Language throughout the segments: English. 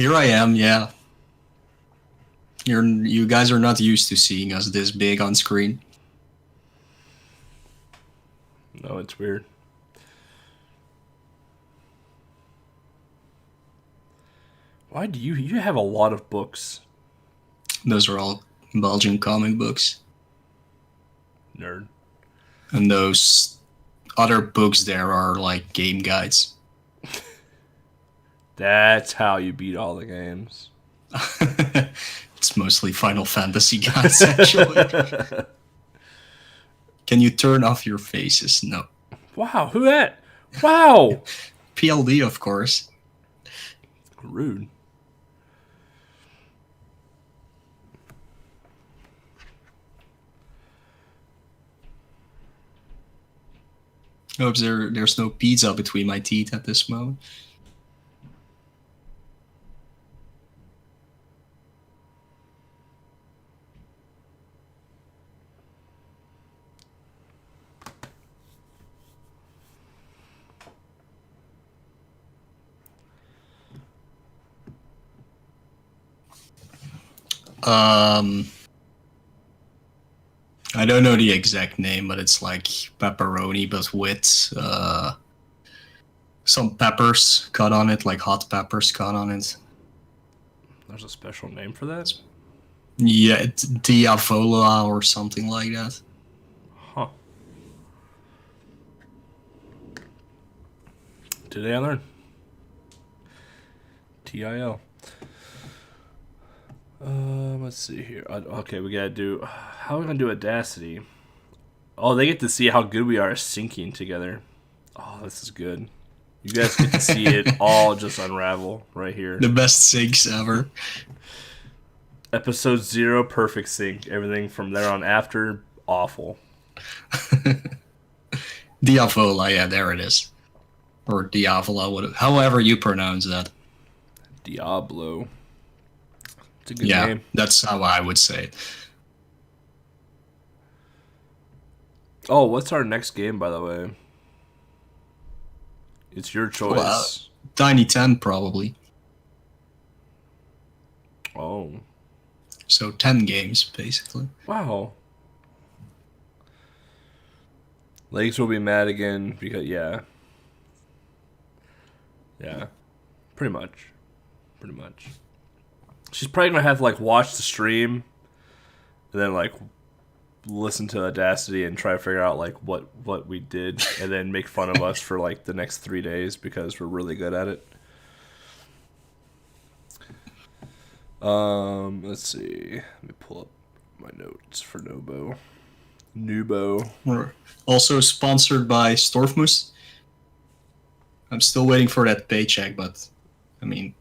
Here I am, yeah. You guys are not used to seeing us this big on screen. No, it's weird. Why do you have a lot of books? Those are all Belgian comic books. Nerd. And those other books there are like game guides. That's how you beat all the games. It's mostly Final Fantasy guides, actually. Can you turn off your faces? No. Wow, who that? Wow! PLD, of course. Rude. I hope there's no pizza between my teeth at this moment. I don't know the exact name, but it's like pepperoni, but with some peppers cut on it, like hot peppers cut on it. There's a special name for that? Yeah, it's diavola or something like that. Huh. Today I learned. TIL. Let's see here. Okay, we gotta do. How are we gonna do Audacity? Oh, they get to see how good we are syncing together. Oh, this is good. You guys get to see it all just unravel right here. The best syncs ever. Episode 0, perfect sync. Everything from there on after, awful. Diavola, yeah, there it is. Or Diavola, however you pronounce that. Diablo. It's a good Yeah, name. that's how I would say it. Oh, what's our next game, by the way? It's your choice. Well, Tiny 10, probably. Oh. So 10 games, basically. Wow. Legs will be mad again because, yeah. Yeah. Pretty much. Pretty much. She's probably going to have to, like, watch the stream and then, like, listen to Audacity and try to figure out, like, what we did and then make fun of us for, like, the next 3 days because we're really good at it. Let's see. Let me pull up my notes for Noobow. We're also sponsored by Storfmoose. I'm still waiting for that paycheck, but I mean,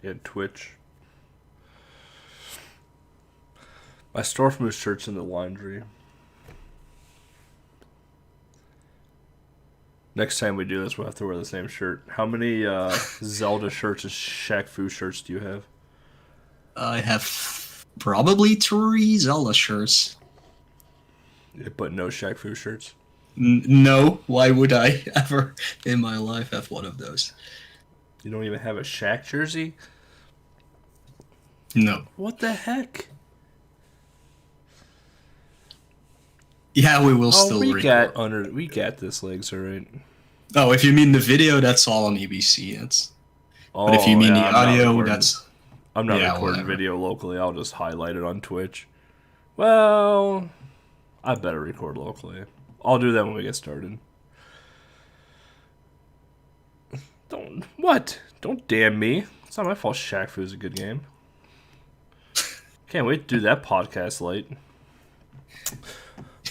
And Twitch. My Storfmoose shirt's in the laundry. Next time we do this, we'll have to wear the same shirt. How many Zelda shirts and Shaq Fu shirts do you have? I have probably 3 Zelda shirts. But no Shaq Fu shirts? No, why would I ever in my life have one of those? You don't even have a Shaq jersey? No. What the heck? Yeah, we will still we record. we got this, Legs, alright. Oh, if you mean the video, that's all on EBC. But if you mean the audio, that's... I'm not recording whatever. video locally. I'll just highlight it on Twitch. Well, I better record locally. I'll do that when we get started. Don't damn me. It's not my fault Shaq Fu is a good game. Can't wait to do that podcast late.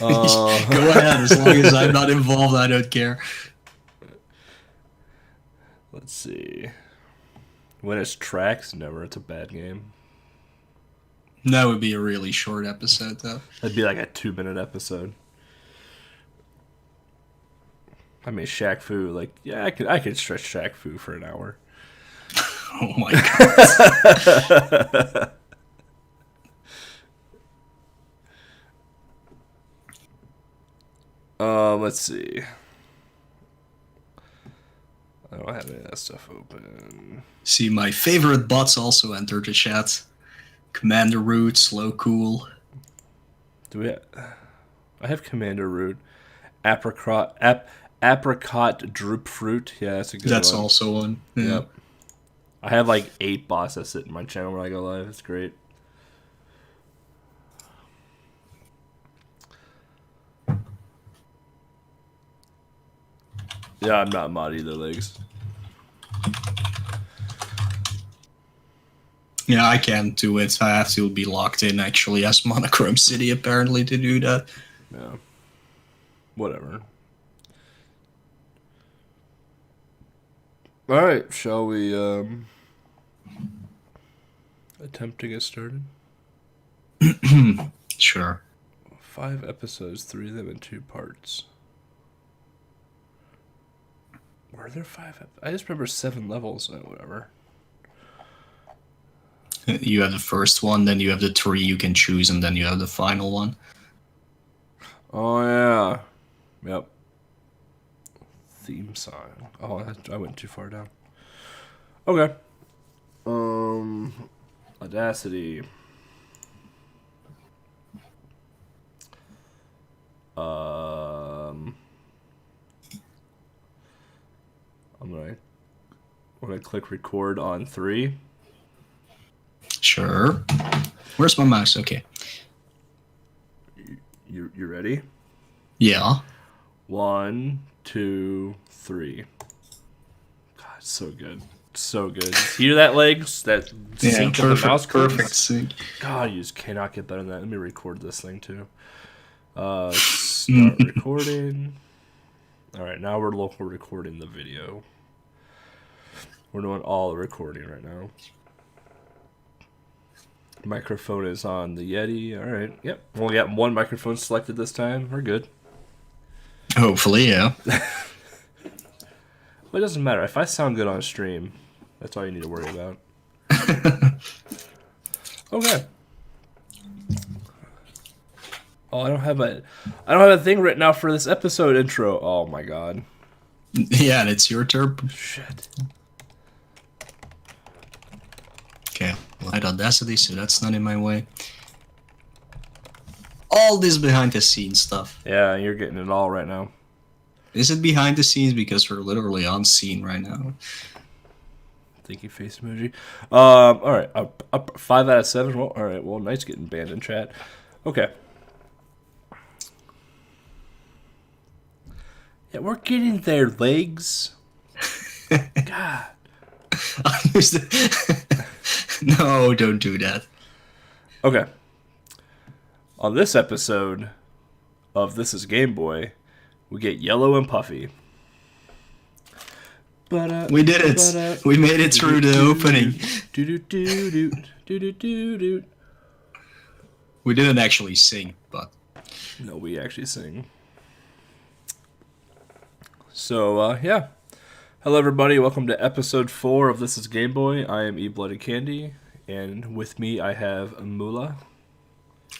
Go ahead, as long as I'm not involved, I don't care. Let's see. When it's tracks, never. It's a bad game. That would be a really short episode, though. That'd be like a 2-minute episode. I mean, Shaq Fu, like, yeah, I could stretch Shaq Fu for an hour. Oh my god. Let's see. I don't have any of that stuff open. See, my favorite bots also entered the chat. Commander Root, Slow Cool. Do we? I have Commander Root, Apricot Droop Fruit. Yeah, that's a good one. That's also one. Yeah. Yep. I have like 8 bots that sit in my channel when I go live. It's great. Yeah, I'm not mod either, Legs. Yeah, I can't do it. I have to be locked in, actually, as Monochrome City, apparently, to do that. Yeah. Whatever. Alright, shall we attempt to get started? Sure. 5 episodes, 3 of them in 2 parts. Were there 5? I just remember 7 levels. Whatever. You have the first one, then you have the 3 you can choose, and then you have the final one. Oh, yeah. Yep. Theme song. Oh, I went too far down. Okay. Audacity. I'm gonna click record on 3. Sure. Where's my mouse? Okay. You ready? Yeah. 1, 2, 3. God, so good. So good. Hear that, Legs? That sync of the mouse clicks? Perfect sync. God, you just cannot get better than that. Let me record this thing too. Start recording. Alright, now we're local recording the video. We're doing all the recording right now. Microphone is on the Yeti. Alright, yep. We only got 1 microphone selected this time. We're good. Hopefully, yeah. Well, it doesn't matter. If I sound good on stream, that's all you need to worry about. Okay. Oh, I don't have a thing written out for this episode intro. Oh my god. Yeah, and it's your turn. Shit. Okay, light Audacity, so that's not in my way. All this behind the scenes stuff. Yeah, you're getting it all right now. Is it behind the scenes because we're literally on scene right now? Thinky face emoji. All right, 5 out of 7. Well, all right. Well, Knight's getting banned in chat. Okay. Yeah, we're getting there, Legs. God. No, don't do that. Okay. On this episode of This Is Game Boy, we get Yellow and Puffy. We did it. We made it through the opening. We didn't actually sing, but... No, we actually sing. So, yeah. Hello, everybody. Welcome to episode 4 of This Is Game Boy. I am eBloodyCandy, and with me I have Moelle.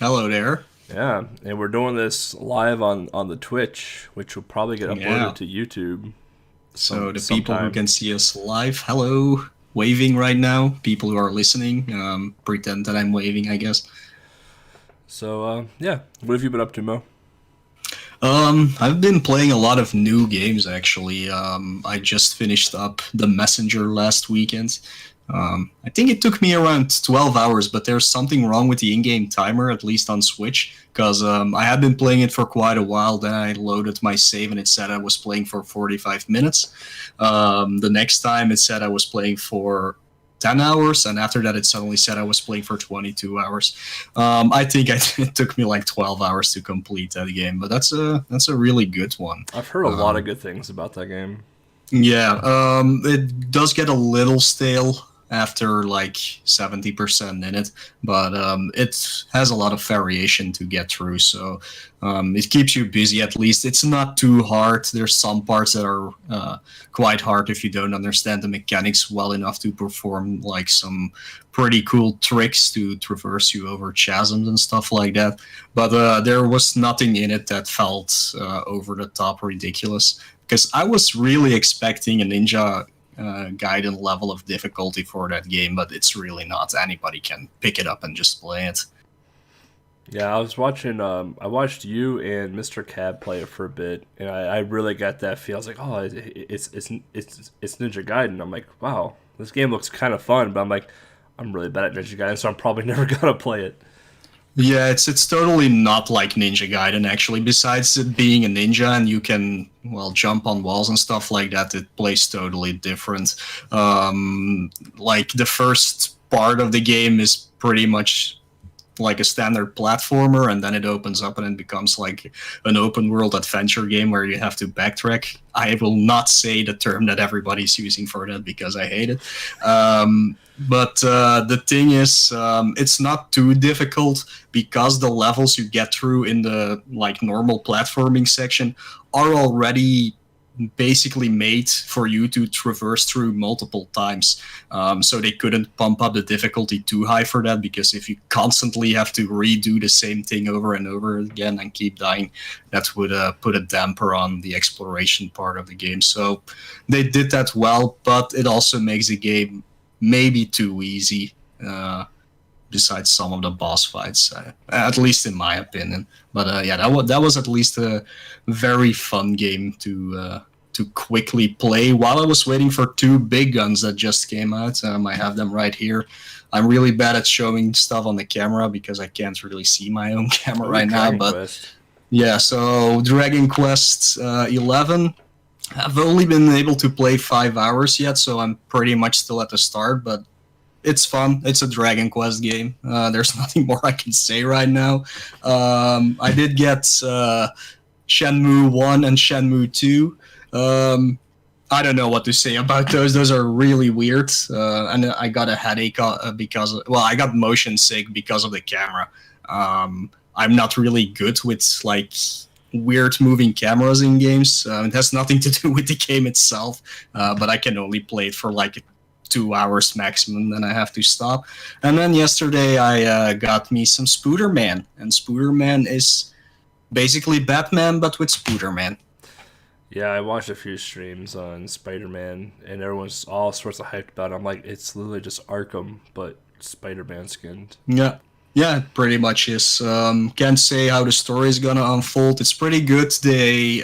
Hello there. Yeah, and we're doing this live on the Twitch, which will probably get uploaded to YouTube. So the people who can see us live, hello, waving right now. People who are listening, pretend that I'm waving, I guess. So, yeah. What have you been up to, Mo? I've been playing a lot of new games, actually. I just finished up The Messenger last weekend. I think it took me around 12 hours, but there's something wrong with the in-game timer, at least on Switch, because I had been playing it for quite a while. Then I loaded my save, and it said I was playing for 45 minutes. The next time, it said I was playing for 10 hours, and after that it suddenly said I was playing for 22 hours. I think it took me like 12 hours to complete that game, but that's a really good one. I've heard a lot of good things about that game. Yeah, it does get a little stale after like 70% in it, but it has a lot of variation to get through, so it keeps you busy. At least it's not too hard. There's some parts that are quite hard if you don't understand the mechanics well enough to perform like some pretty cool tricks to traverse you over chasms and stuff like that, but there was nothing in it that felt over the top ridiculous, because I was really expecting a ninja guide level of difficulty for that game, but it's really not. Anybody can pick it up and just play it. Yeah, I was watching. I watched you and Mr. Cab play it for a bit, and I really got that feel. I was like, oh, it's Ninja Gaiden. I'm like, wow, this game looks kind of fun, but I'm like, I'm really bad at Ninja Gaiden, so I'm probably never gonna play it. Yeah, it's totally not like Ninja Gaiden actually. Besides it being a ninja and you can jump on walls and stuff like that, it plays totally different. Like the first part of the game is pretty much like a standard platformer, and then it opens up and it becomes like an open world adventure game where you have to backtrack. I will not say the term that everybody's using for that because I hate it. But the thing is, it's not too difficult because the levels you get through in the like normal platforming section are already basically made for you to traverse through multiple times. So they couldn't pump up the difficulty too high for that, because if you constantly have to redo the same thing over and over again and keep dying, that would put a damper on the exploration part of the game. So they did that well, but it also makes the game maybe too easy, besides some of the boss fights, at least in my opinion. But yeah, that was at least a very fun game to quickly play while I was waiting for two big guns that just came out. I have them right here. I'm really bad at showing stuff on the camera because I can't really see my own camera right now. But yeah, so Dragon Quest 11. I've only been able to play 5 hours yet, so I'm pretty much still at the start, but it's fun. It's a Dragon Quest game. There's nothing more I can say right now. I did get Shenmue 1 and Shenmue 2. I don't know what to say about those. Those are really weird. And I got a headache because, I got motion sick because of the camera. I'm not really good with, like, weird moving cameras in games. It has nothing to do with the game itself, but I can only play it for like 2 hours maximum, then I have to stop. And then yesterday I got me some Spooderman, and Spooderman is basically Batman but with Spooderman. Yeah, I watched a few streams on Spider-Man, and everyone's all sorts of hyped about it. I'm like, it's literally just Arkham, but Spider-Man skinned. Yeah, it pretty much is. Can't say how the story is gonna unfold. It's pretty good. They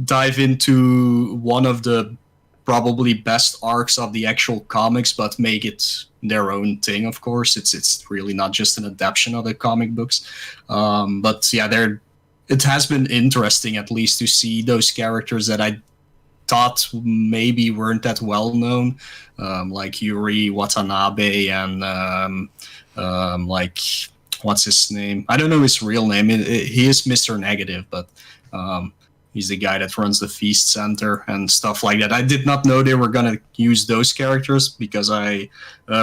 dive into one of the probably best arcs of the actual comics, but make it their own thing. Of course, it's really not just an adaptation of the comic books. But yeah, it has been interesting at least to see those characters that I thought maybe weren't that well known, like Yuri Watanabe and like, what's his name? I don't know his real name. He is Mr. Negative, but he's the guy that runs the Feast Center and stuff like that. I did not know they were going to use those characters because I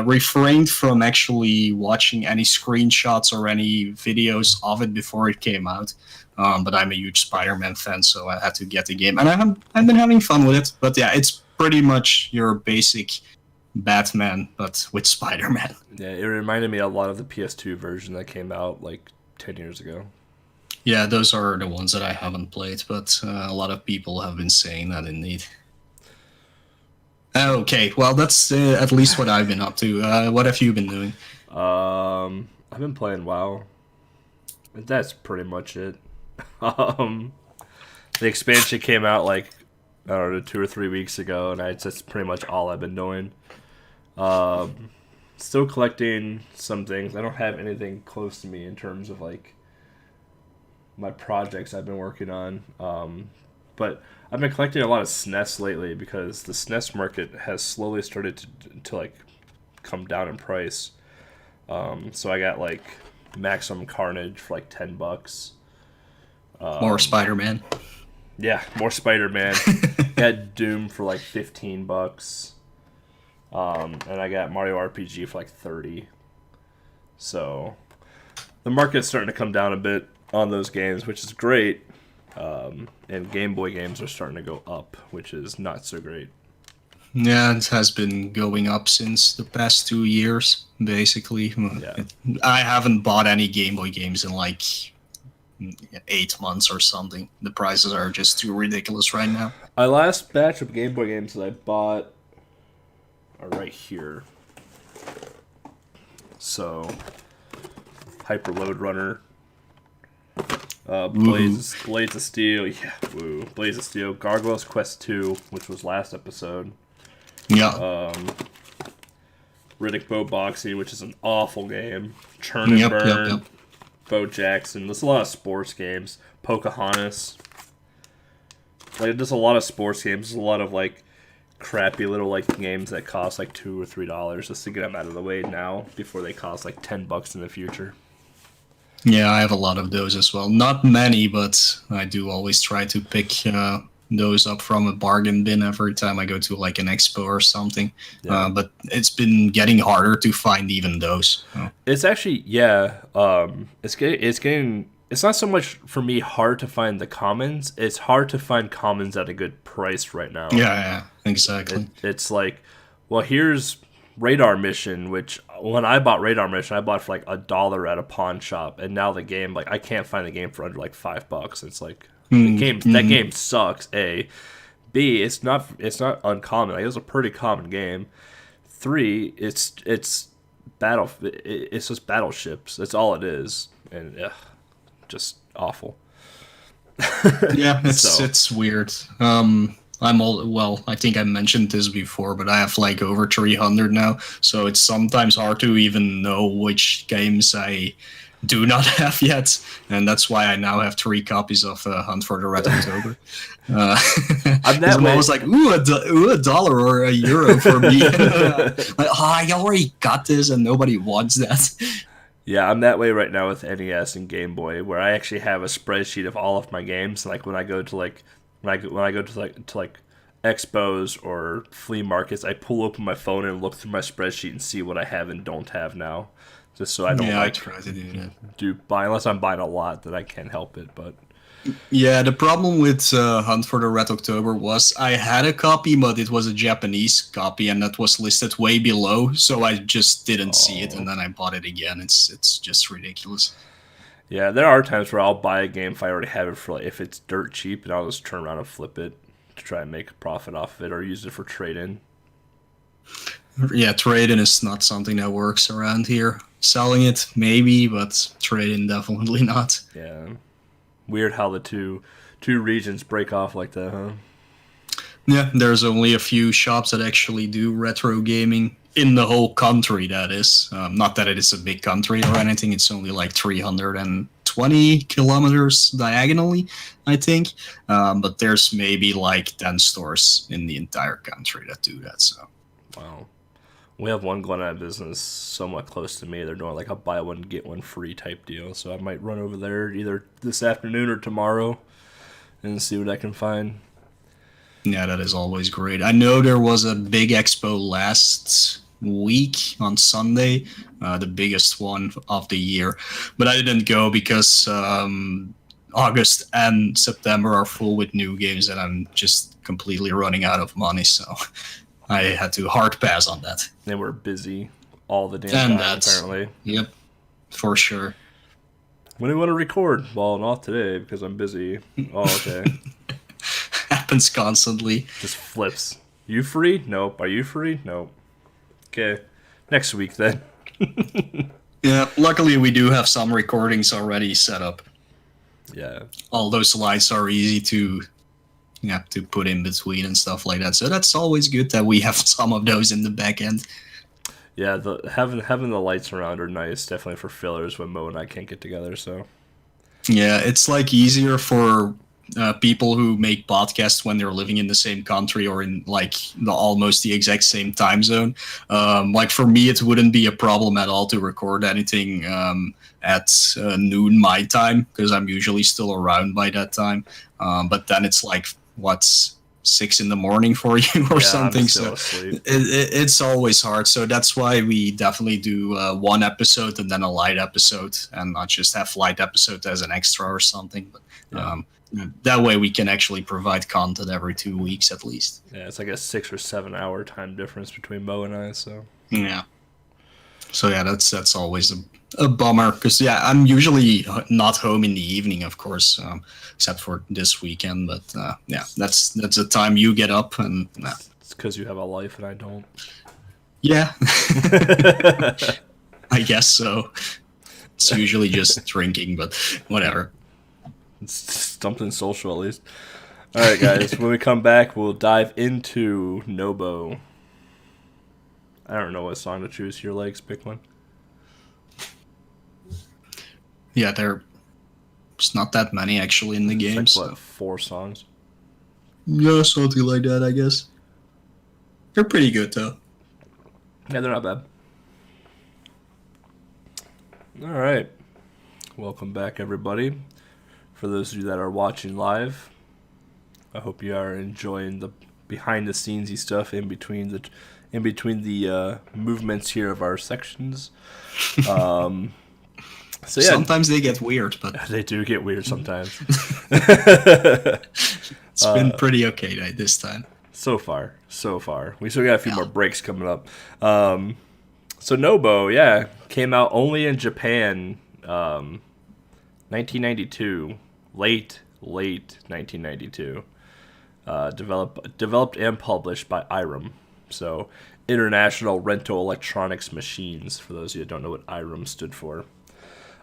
refrained from actually watching any screenshots or any videos of it before it came out. But I'm a huge Spider-Man fan, so I had to get the game. And I've been having fun with it. But yeah, it's pretty much your basic Batman, but with Spider-Man. Yeah, it reminded me a lot of the PS2 version that came out like 10 years ago. Yeah, those are the ones that I haven't played, but a lot of people have been saying that indeed. Okay, well, that's at least what I've been up to. What have you been doing? I've been playing WoW. That's pretty much it. The expansion came out like, I don't know, 2 or 3 weeks ago, and that's pretty much all I've been doing. Still collecting some things. I don't have anything close to me in terms of like my projects I've been working on. But I've been collecting a lot of SNES lately because the SNES market has slowly started to like come down in price. So I got like Maximum Carnage for like $10. More Spider-Man. Yeah, more Spider-Man. Got Doom for like $15. And I got Mario RPG for like 30. So the market's starting to come down a bit on those games, which is great. And Game Boy games are starting to go up, which is not so great. Yeah, it has been going up since the past 2 years, basically. Yeah. I haven't bought any Game Boy games in like 8 months or something. The prices are just too ridiculous right now. My last batch of Game Boy games that I bought are right here. So, Hyper Load Runner, Blades of Steel, yeah, woo, Blades of Steel, Gargoyles Quest 2, which was last episode. Yeah. Riddick Bow Boxing, which is an awful game. Churn and Burn, Bo Jackson. There's a lot of sports games. Pocahontas. Like, there's a lot of sports games. There's a lot of like crappy little like games that cost like $2 or $3 just to get them out of the way now before they cost like $10 in the future. Yeah, I have a lot of those as well. Not many, but I do always try to pick those up from a bargain bin every time I go to like an expo or something. Yeah. But it's been getting harder to find even those. It's actually it's not so much for me hard to find the commons. It's hard to find commons at a good price right now. Yeah, exactly. It's like, well, here's Radar Mission, which when I bought Radar Mission, I bought for like $1 at a pawn shop, and now the game, like, I can't find the game for under like $5. It's like that game sucks. A, B, it's not uncommon. Like, it was a pretty common game. 3, it's just battleships. That's all it is, and just awful. Yeah, it's weird. I think I mentioned this before, but I have like over 300 now, so it's sometimes hard to even know which games I do not have yet, and that's why I now have 3 copies of Hunt for the Red October. I'm always like, ooh, $1 or €1 for me. I already got this, and nobody wants that. Yeah, I'm that way right now with NES and Game Boy, where I actually have a spreadsheet of all of my games. Like when I go to expos or flea markets, I pull open my phone and look through my spreadsheet and see what I have and don't have now, just so I don't I try to do that. Unless I'm buying a lot, that I can't help it. But yeah, the problem with Hunt for the Red October was I had a copy, but it was a Japanese copy, and that was listed way below, so I just didn't see it, and then I bought it again. It's just ridiculous. Yeah, there are times where I'll buy a game if I already have it for like, if it's dirt cheap, and I'll just turn around and flip it to try and make a profit off of it, or use it for trade-in. Yeah, trade-in is not something that works around here. Selling it, maybe, but trade-in, definitely not. Yeah. Weird how the two regions break off like that, huh? Yeah, there's only a few shops that actually do retro gaming in the whole country, that is. Not that it is a big country or anything, it's only like 320 kilometers diagonally, I think. But there's maybe like 10 stores in the entire country that do that, so. Wow. We have one going out of business somewhat close to me. They're doing like a buy one, get one free type deal. So I might run over there either this afternoon or tomorrow and see what I can find. Yeah, that is always great. I know there was a big expo last week on Sunday, the biggest one of the year. But I didn't go because August and September are full with new games and I'm just completely running out of money. So I had to hard pass on that. They were busy all the damn time, apparently. Yep, for sure. When do you want to record? Well, not today because I'm busy. Oh, okay. Happens constantly. Just flips. You free? Nope. Are you free? Nope. Okay. Next week, then. Yeah, luckily we do have some recordings already set up. Yeah. All those slides are easy to put in between and stuff like that. So that's always good that we have some of those in the back end. Yeah, having the lights around are nice, definitely for fillers when Mo and I can't get together. So yeah, it's like easier for people who make podcasts when they're living in the same country or in like almost the exact same time zone. Like for me, it wouldn't be a problem at all to record anything at noon my time because I'm usually still around by that time. But then it's like what's 6 a.m. for you or something. So it's always hard. So that's why we definitely do one episode and then a light episode and not just have light episode as an extra or something. But that way we can actually provide content every 2 weeks at least. Yeah, it's like a 6 or 7 hour time difference between Mo and I. So yeah. So yeah, that's always a bummer because yeah, I'm usually not home in the evening, of course, except for this weekend. But yeah, that's the time you get up and It's because you have a life and I don't. yeah, I guess so. It's usually just drinking, but whatever. It's something social at least. All right, guys. When we come back, we'll dive into Noobow. I don't know what song to choose. Your legs, pick one. Yeah, there's not that many actually in the game. It's like, So. what, 4 songs? Yeah, something like that, I guess. They're pretty good though. Yeah, they're not bad. All right. Welcome back, everybody. For those of you that are watching live, I hope you are enjoying the behind-the-scenesy stuff in between the movements here of our sections. So yeah, Sometimes they get weird, but they do get weird sometimes. it's been pretty okay this time. So far. We still got a few more breaks coming up. So Noobow, yeah, came out only in Japan, 1992, late 1992. Developed and published by IREM. So International Rental Electronics Machines, for those of you that don't know what IREM stood for.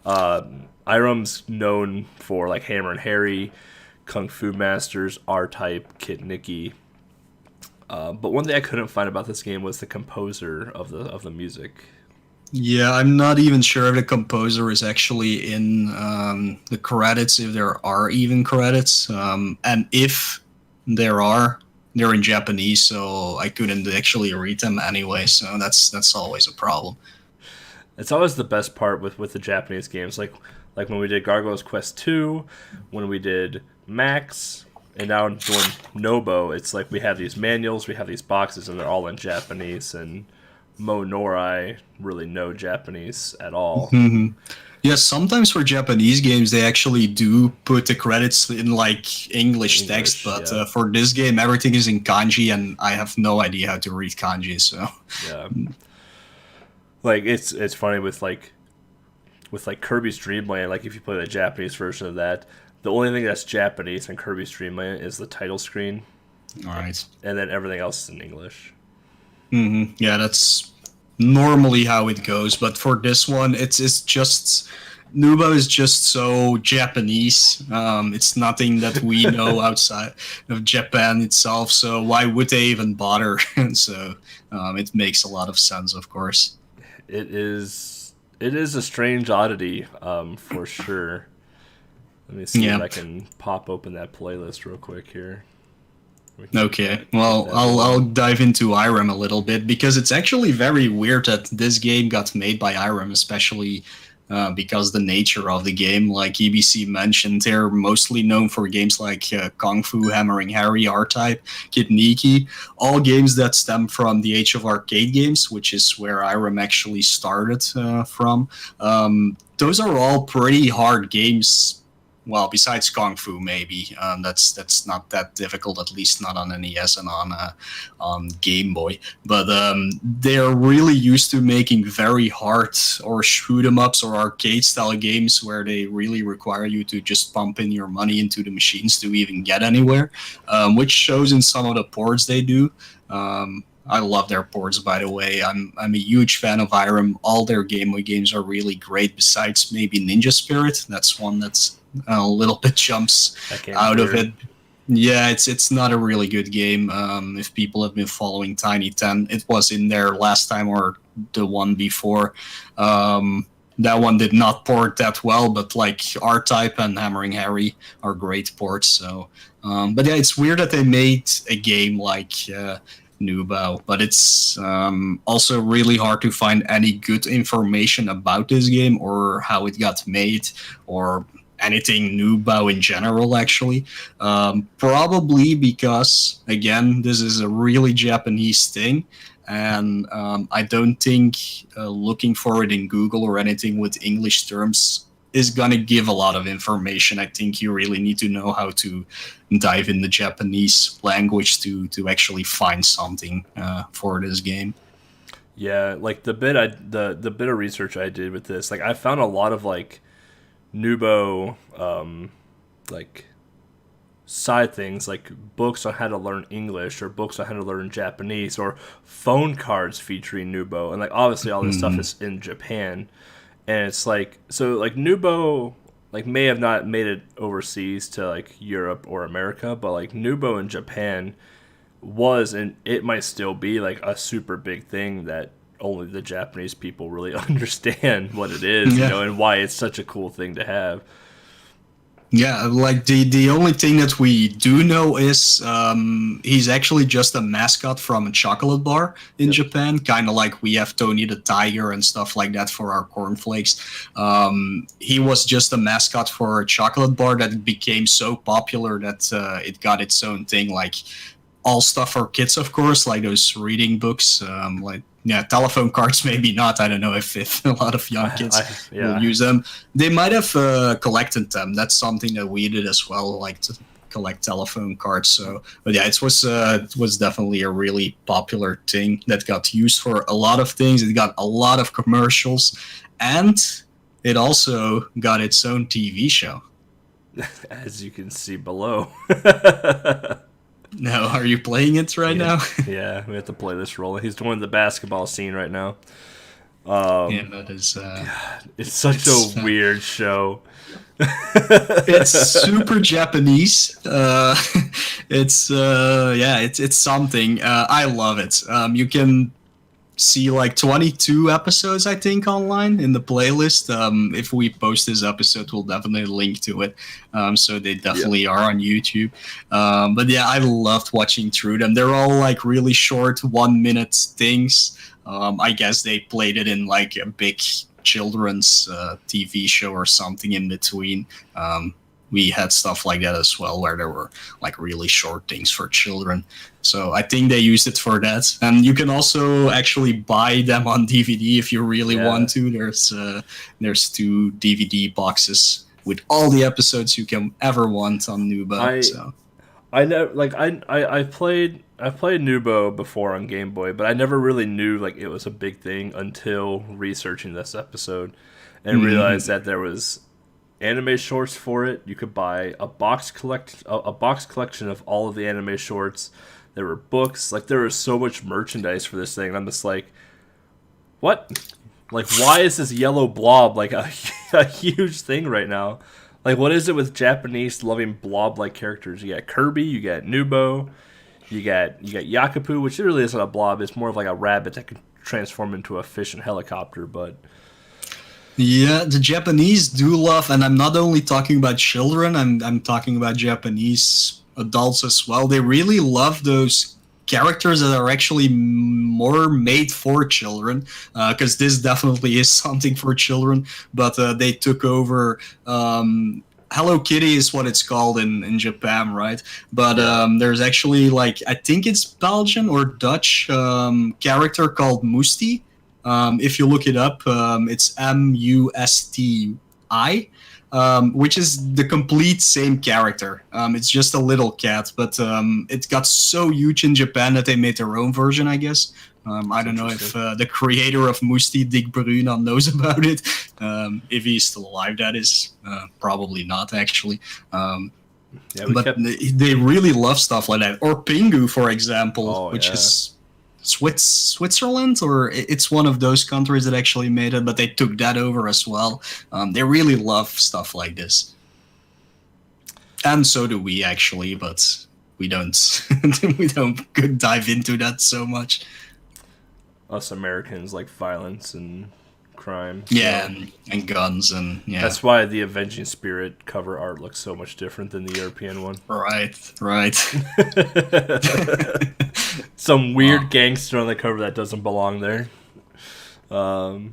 IREM's known for like Hammer and Harry, Kung Fu Masters, R-Type, Kid Nicky. But one thing I couldn't find about this game was the composer of the music. Yeah, I'm not even sure if the composer is actually in the credits, if there are even credits. And if there are, they're in Japanese, so I couldn't actually read them anyway, so that's always a problem. It's always the best part with the Japanese games, like when we did Gargoyle's Quest 2, when we did Max, and now doing Noobow. It's like we have these manuals, we have these boxes, and they're all in Japanese, and Mo nor I really know Japanese at all. Mm-hmm. Yeah, sometimes for Japanese games they actually do put the credits in like English text, but yeah. For this game everything is in kanji, and I have no idea how to read kanji. So yeah, like it's funny with Kirby's Dream Land. Like if you play the Japanese version of that, the only thing that's Japanese in Kirby's Dream Land is the title screen. All right, and then everything else is in English. Mm-hmm. Yeah, that's normally how it goes, but for this one, it's just Noobow is just so Japanese. It's nothing that we know outside of Japan itself, so why would they even bother? So it makes a lot of sense, of course. It is a strange oddity, for sure. Let me see if I can pop open that playlist real quick here. Okay, well, I'll dive into IREM a little bit, because it's actually very weird that this game got made by IREM, especially because the nature of the game. Like EBC mentioned, they're mostly known for games like Kung Fu, Hammering Harry, R-Type, Kid Niki, all games that stem from the Age of Arcade games, which is where IREM actually started from. Those are all pretty hard games. Well, besides Kung Fu, maybe that's not that difficult, at least not on NES and on Game Boy. But they're really used to making very hard or shoot 'em ups or arcade style games where they really require you to just pump in your money into the machines to even get anywhere, which shows in some of the ports they do. I love their ports, by the way. I'm a huge fan of IREM. All their Game Boy games are really great. Besides maybe Ninja Spirit, that's one that's a little bit jumps out of it. Yeah, it's not a really good game. If people have been following Tiny 10, it was in there last time or the one before. That one did not port that well, but like R-Type and Hammering Harry are great ports. So, but yeah, it's weird that they made a game like Noobow, but it's also really hard to find any good information about this game or how it got made or anything Noobow in general, actually. Probably because, again, this is a really Japanese thing, and I don't think looking for it in Google or anything with English terms is going to give a lot of information. I think you really need to know how to dive in the Japanese language to actually find something for this game. Yeah, like the bit of research I did with this, like I found a lot of like Noobow like side things, like books on how to learn English or books on how to learn Japanese or phone cards featuring Noobow, and like obviously all this stuff is in Japan, and it's like so like Noobow like may have not made it overseas to like Europe or America, but like Noobow in Japan was, and it might still be, like a super big thing that only the Japanese people really understand what it is, you know, and why it's such a cool thing to have. Yeah, like the only thing that we do know is he's actually just a mascot from a chocolate bar in Japan, kind of like we have Tony the Tiger and stuff like that for our cornflakes. He was just a mascot for a chocolate bar that became so popular that it got its own thing, like all stuff for kids, of course, like those reading books, like telephone cards, maybe not. I don't know if a lot of young kids will use them. They might have collected them. That's something that we did as well, like to collect telephone cards. So, but yeah, it was definitely a really popular thing that got used for a lot of things. It got a lot of commercials, and it also got its own TV show. As you can see below. No, are you playing it right now? Yeah, we have to play this role. He's doing the basketball scene right now. Yeah, that is. God, it's such a weird show. It's super Japanese. It's something. I love it. You can see like 22 episodes, I think, online in the playlist. If we post this episode, we'll definitely link to it. So they definitely are on YouTube. But yeah, I loved watching through them. They're all like really short 1 minute things. I guess they played it in like a big children's TV show or something in between. We had stuff like that as well, where there were like really short things for children. So I think they used it for that. And you can also actually buy them on DVD if you really want to. There's 2 DVD boxes with all the episodes you can ever want on Noobow. I played Noobow before on Game Boy, but I never really knew like it was a big thing until researching this episode and realized that there was anime shorts for it. You could buy a box collection of all of the anime shorts. There were books. Like there was so much merchandise for this thing. And I'm just like, what? Like, why is this yellow blob like a huge thing right now? Like, what is it with Japanese loving blob-like characters? You got Kirby, you got Noobow, you got Yakupu, which really isn't a blob. It's more of like a rabbit that can transform into a fish and helicopter, but. Yeah, the Japanese do love, and I'm not only talking about children, I'm talking about Japanese adults as well. They really love those characters that are actually more made for children, because this definitely is something for children, but they took over. Hello Kitty is what it's called in Japan, right? But there's actually, like, I think it's Belgian or Dutch character called Musti. If you look it up, it's Musti, which is the complete same character. It's just a little cat, but it got so huge in Japan that they made their own version, I guess. I don't know if the creator of Musti, Dick Bruna, knows about it. If he's still alive, that is. Probably not, actually. But they really love stuff like that. Or Pingu, for example, which is Switzerland, or it's one of those countries that actually made it, but they took that over as well. They really love stuff like this, and so do we, actually, but we don't we don't dive into that so much. Us Americans like violence and crime. Yeah, and guns, and that's why the Avenging Spirit cover art looks so much different than the European one. Right. Some weird gangster on the cover that doesn't belong there. So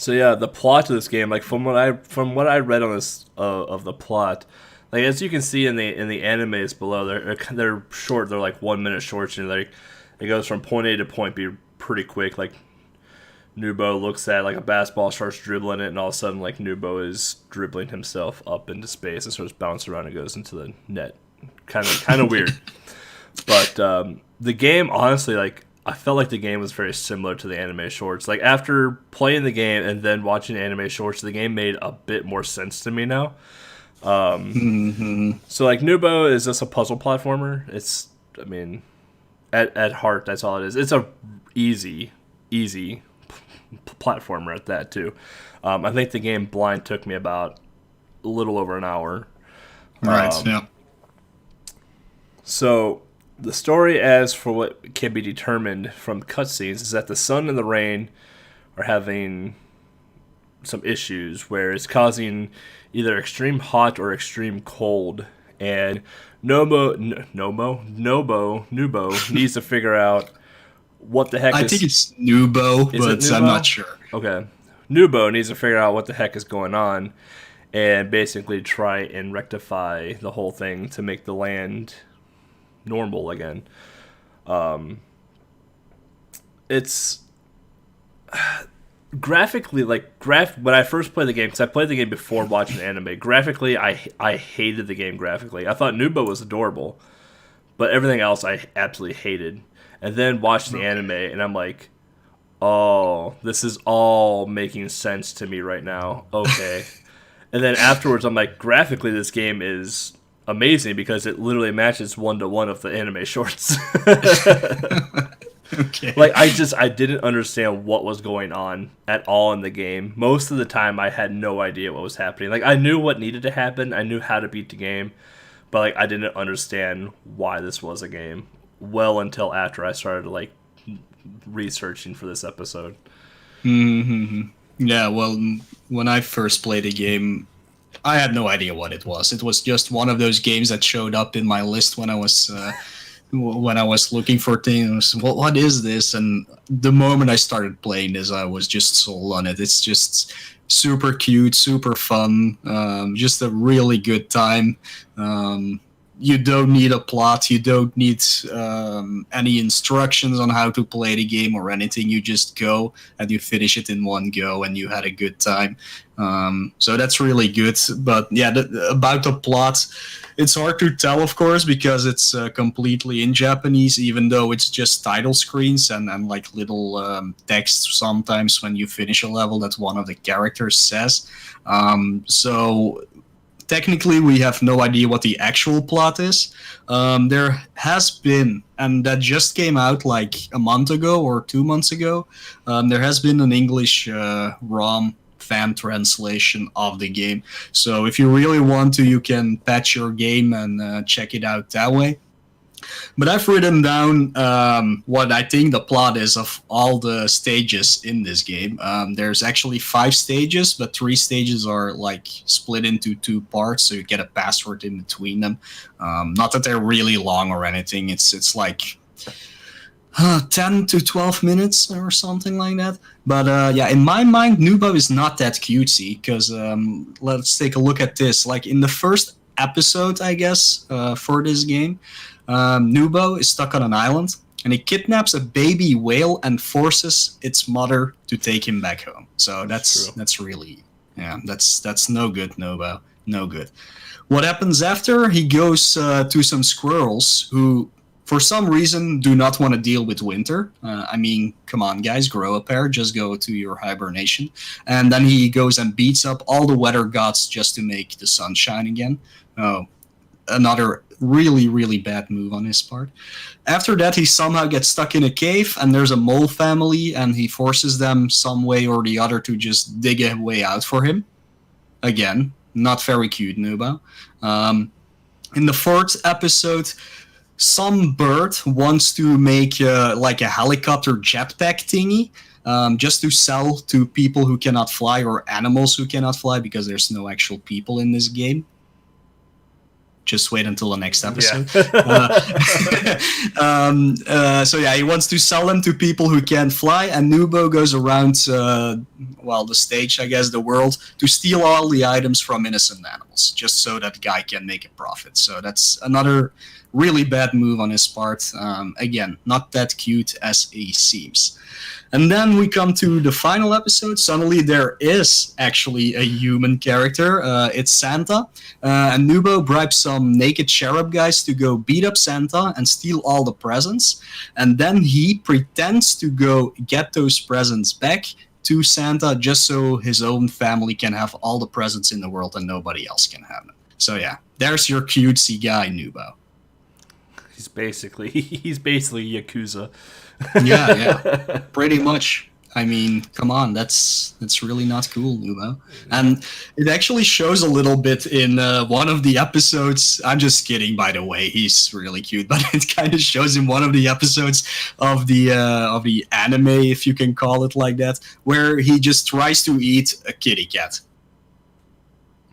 yeah, the plot of this game, like from what I read on this of the plot, like as you can see in the animes below, they're short. They're like 1 minute shorts, and like it goes from point A to point B pretty quick. Like Noobow looks at like a basketball, starts dribbling it, and all of a sudden like Noobow is dribbling himself up into space and sort of bounces around and goes into the net. Kind of weird. But the game, honestly, like I felt like the game was very similar to the anime shorts. Like after playing the game and then watching anime shorts, the game made a bit more sense to me now. So like Noobow is just a puzzle platformer. It's, I mean, at heart, that's all it is. It's a easy platformer at that too. I think the game blind took me about a little over an hour. Right. Yeah. So the story, as for what can be determined from cutscenes, is that the sun and the rain are having some issues where it's causing either extreme hot or extreme cold, and Noobow needs to figure out what the heck I think it's Noobow, but Noobow? I'm not sure. Okay. Noobow needs to figure out what the heck is going on and basically try and rectify the whole thing to make the land normal again. It's graphically, like, when I first played the game, because I played the game before watching anime, graphically, I hated the game graphically. I thought Noobow was adorable, but everything else I absolutely hated. And then watched the anime, and I'm like, oh, this is all making sense to me right now. Okay. And then afterwards, I'm like, graphically, this game is amazing because it literally matches 1-to-1 of the anime shorts. Okay. Like, I didn't understand what was going on at all in the game. Most of the time, I had no idea what was happening. Like, I knew what needed to happen. I knew how to beat the game. But, like, I didn't understand why this was a game. Well until after I started, like, researching for this episode. Mm-hmm. Yeah, well, when I first played the game, I had no idea what it was. It was just one of those games that showed up in my list when I was looking for things. What is this? And the moment I started playing this, I was just sold on it. It's just super cute, super fun, just a really good time. You don't need a plot. You don't need any instructions on how to play the game or anything. You just go and you finish it in one go, and you had a good time. So that's really good. But yeah, about the plot, it's hard to tell, of course, because it's completely in Japanese, even though it's just title screens and like little text sometimes when you finish a level that one of the characters says. So technically, we have no idea what the actual plot is. There has been, and that just came out like a month ago or 2 months ago, there has been an English ROM fan translation of the game. So if you really want to, you can patch your game and check it out that way. But I've written down what I think the plot is of all the stages in this game. There's actually 5 stages, but 3 stages are like split into 2 parts, so you get a password in between them. Not that they're really long or anything. It's like 10 to 12 minutes or something like that. But yeah, in my mind, Noobow is not that cutesy, because let's take a look at this. Like in the first episode, I guess, for this game, Noobow is stuck on an island, and he kidnaps a baby whale and forces its mother to take him back home. So that's really, yeah, that's no good, Noobow, no good. What happens after? He goes to some squirrels who, for some reason, do not want to deal with winter. I mean, come on, guys, grow a pair, just go to your hibernation. And then he goes and beats up all the weather gods just to make the sun shine again. Oh, another really, really bad move on his part. After that, he somehow gets stuck in a cave, and there's a mole family, and he forces them some way or the other to just dig a way out for him. Again, not very cute, Noobow. In the 4th episode, some bird wants to make like a helicopter jetpack thingy, just to sell to people who cannot fly, or animals who cannot fly, because there's no actual people in this game. Just wait until the next episode. Yeah. So yeah, he wants to sell them to people who can't fly, and Noobow goes around, the stage, I guess, the world, to steal all the items from innocent animals, just so that guy can make a profit. So that's another really bad move on his part. Again, not that cute as he seems. And then we come to the final episode. Suddenly there is actually a human character. It's Santa. And Noobow bribes some naked cherub guys to go beat up Santa and steal all the presents. And then he pretends to go get those presents back to Santa just so his own family can have all the presents in the world and nobody else can have them. So yeah, there's your cutesy guy, Noobow. He's basically Yakuza. Yeah, pretty much. I mean, come on, that's really not cool, Noobow. And it actually shows a little bit in one of the episodes. I'm just kidding, by the way. He's really cute, but it kind of shows in one of the episodes of the anime, if you can call it like that, where he just tries to eat a kitty cat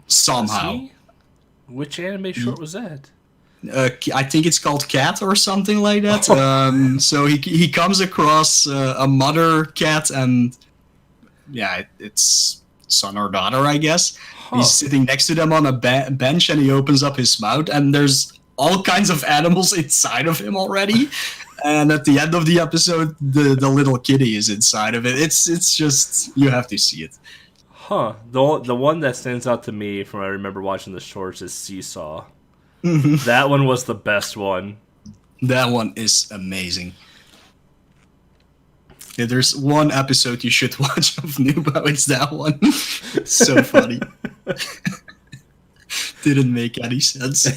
somehow. Which anime short was that? I think it's called Cat or something like that. So he comes across a mother cat, and yeah, it's son or daughter, I guess. Huh. He's sitting next to them on a bench, and he opens up his mouth, and there's all kinds of animals inside of him already. And at the end of the episode, the little kitty is inside of it. It's just, you have to see it. Huh. The one that stands out to me from I remember watching the shorts is Seesaw. That one was the best one. That one is amazing. Yeah, there's one episode you should watch of Noobow. It's that one. So funny. Didn't make any sense.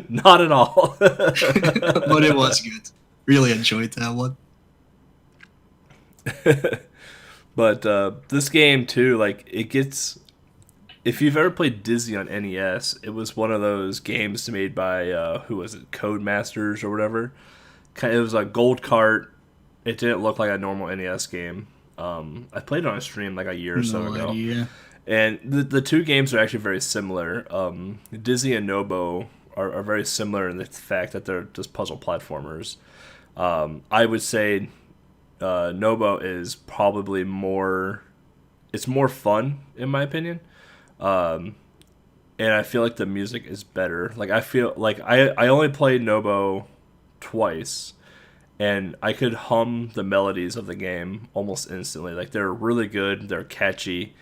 Not at all. But it was good. Really enjoyed that one. But this game too, like it gets. If you've ever played Dizzy on NES, it was one of those games made by who was it, Codemasters or whatever. It was a gold cart. It didn't look like a normal NES game. I played it on a stream like a year or so ago. Idea. And the two games are actually very similar. Dizzy and Noobow are very similar in the fact that they're just puzzle platformers. I would say Noobow is probably more. It's more fun in my opinion. And I feel like the music is better. Like I feel like I only played Noobow twice, and I could hum the melodies of the game almost instantly. Like they're really good, they're catchy,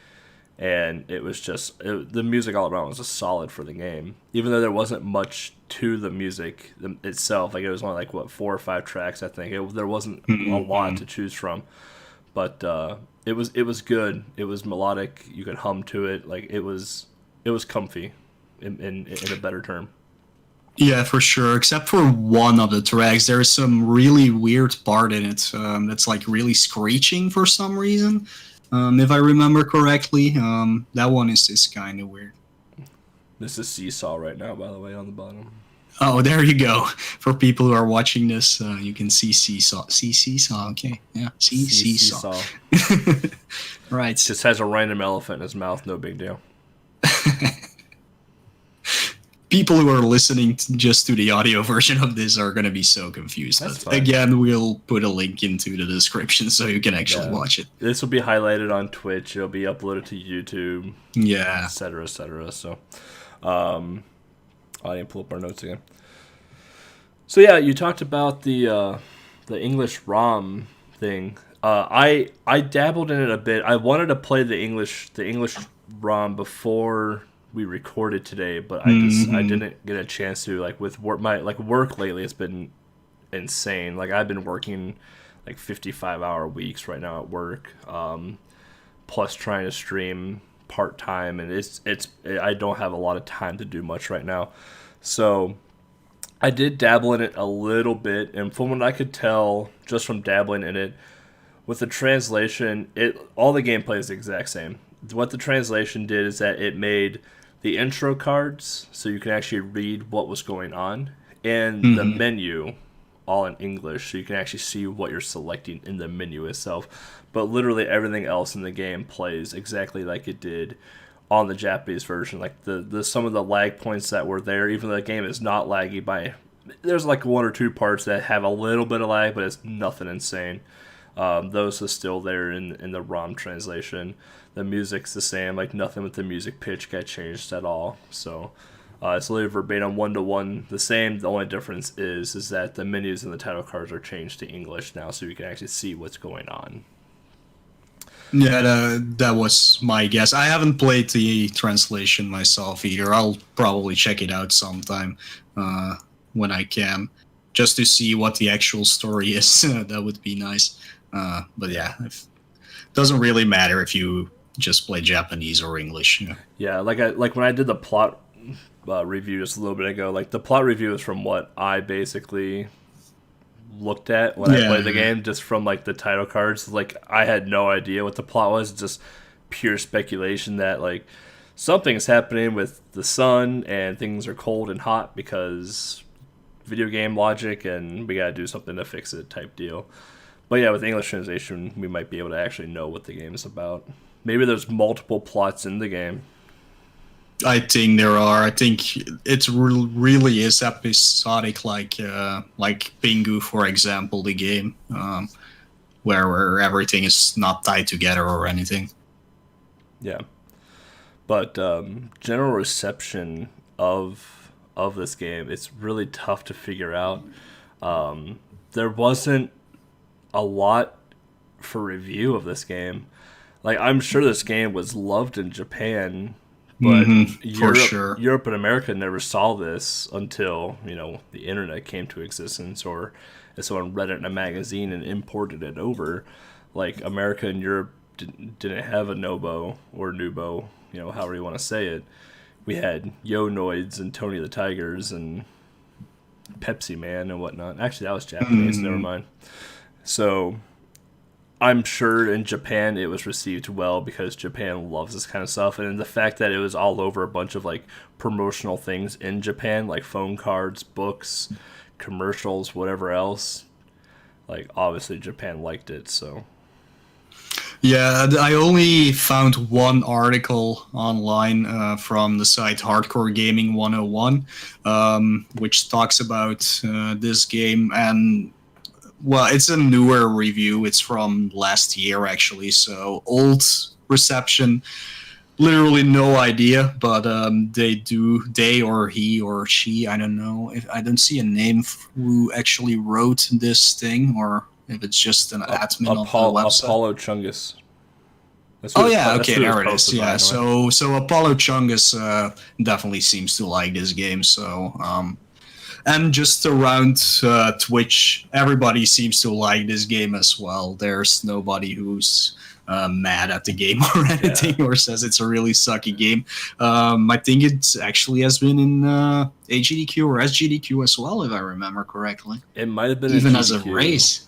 and it was just the music all around was just solid for the game. Even though there wasn't much to the music itself, like it was only like 4 or 5 tracks. I think there wasn't a lot to choose from, but it was good. It was melodic. You could hum to it. Like it was comfy, in a better term. Yeah, for sure. Except for one of the tracks, there's some really weird part in it that's like really screeching for some reason. If I remember correctly, that one is kind of weird. This is Seesaw right now, by the way, on the bottom. Oh, there you go. For people who are watching this, you can see Seesaw. See Seesaw, okay. Yeah, see Seesaw. Right. Just has a random elephant in his mouth, no big deal. People who are listening just to the audio version of this are going to be so confused. That's but fine. Again, we'll put a link into the description so you can actually watch it. This will be highlighted on Twitch. It'll be uploaded to YouTube. Yeah. Et cetera, et cetera. So, I didn't pull up our notes again. So yeah, you talked about the English ROM thing. I dabbled in it a bit. I wanted to play the English ROM before we recorded today, but I didn't get a chance to. Like with work, my work lately has been insane. Like I've been working like 55-hour weeks right now at work, plus trying to stream part-time, and I don't have a lot of time to do much right now. So I did dabble in it a little bit, and from what I could tell just from dabbling in it, with the translation, all the gameplay is the exact same. What the translation did is that it made the intro cards so you can actually read what was going on, and the menu all in English so you can actually see what you're selecting in the menu itself. But literally everything else in the game plays exactly like it did on the Japanese version. Like the some of the lag points that were there, even though the game is not laggy there's like 1 or 2 parts that have a little bit of lag, but it's nothing insane. Those are still there in the ROM translation. The music's the same, like nothing with the music pitch got changed at all. So It's literally verbatim, 1-to-1, the same. The only difference is that the menus and the title cards are changed to English now, so you can actually see what's going on. Yeah, that was my guess. I haven't played the translation myself either. I'll probably check it out sometime when I can, just to see what the actual story is. That would be nice. But yeah, it doesn't really matter if you just play Japanese or English. Yeah, like when I did the plot review just a little bit ago, like the plot review is from what I basically looked at when I played the game, just from like the title cards. Like I had no idea what the plot was, just pure speculation that like something's happening with the sun and things are cold and hot because video game logic and we gotta do something to fix it type deal. But yeah, with English translation, we might be able to actually know what the game is about. Maybe there's multiple plots in the game. I think there are. I think it really is episodic, like Pingu, for example, the game, where everything is not tied together or anything. Yeah, but general reception of this game, it's really tough to figure out. There wasn't a lot for review of this game. Like I'm sure this game was loved in Japan. But Europe and America never saw this until, the internet came to existence, or someone read it in a magazine and imported it over. Like, America and Europe didn't have a Noobow or Noobow, however you want to say it. We had Yo-Noids and Tony the Tigers and Pepsi Man and whatnot. Actually, that was Japanese, never mind. So I'm sure in Japan it was received well because Japan loves this kind of stuff, and the fact that it was all over a bunch of like promotional things in Japan, like phone cards, books, commercials, whatever else, like obviously Japan liked it. So yeah, I only found one article online from the site Hardcore Gaming 101, which talks about this game. And well, it's a newer review. It's from last year, actually. So old reception, literally no idea. But they or he or she, I don't know. I don't see a name who actually wrote this thing, or if it's just an admin on the website. Apollo Chungus. Okay, there it is. Yeah, so Apollo Chungus definitely seems to like this game. So. And just around Twitch, everybody seems to like this game as well. There's nobody who's mad at the game or anything, or says it's a really sucky game. I think it actually has been in AGDQ or SGDQ as well, if I remember correctly. It might have been even as a race.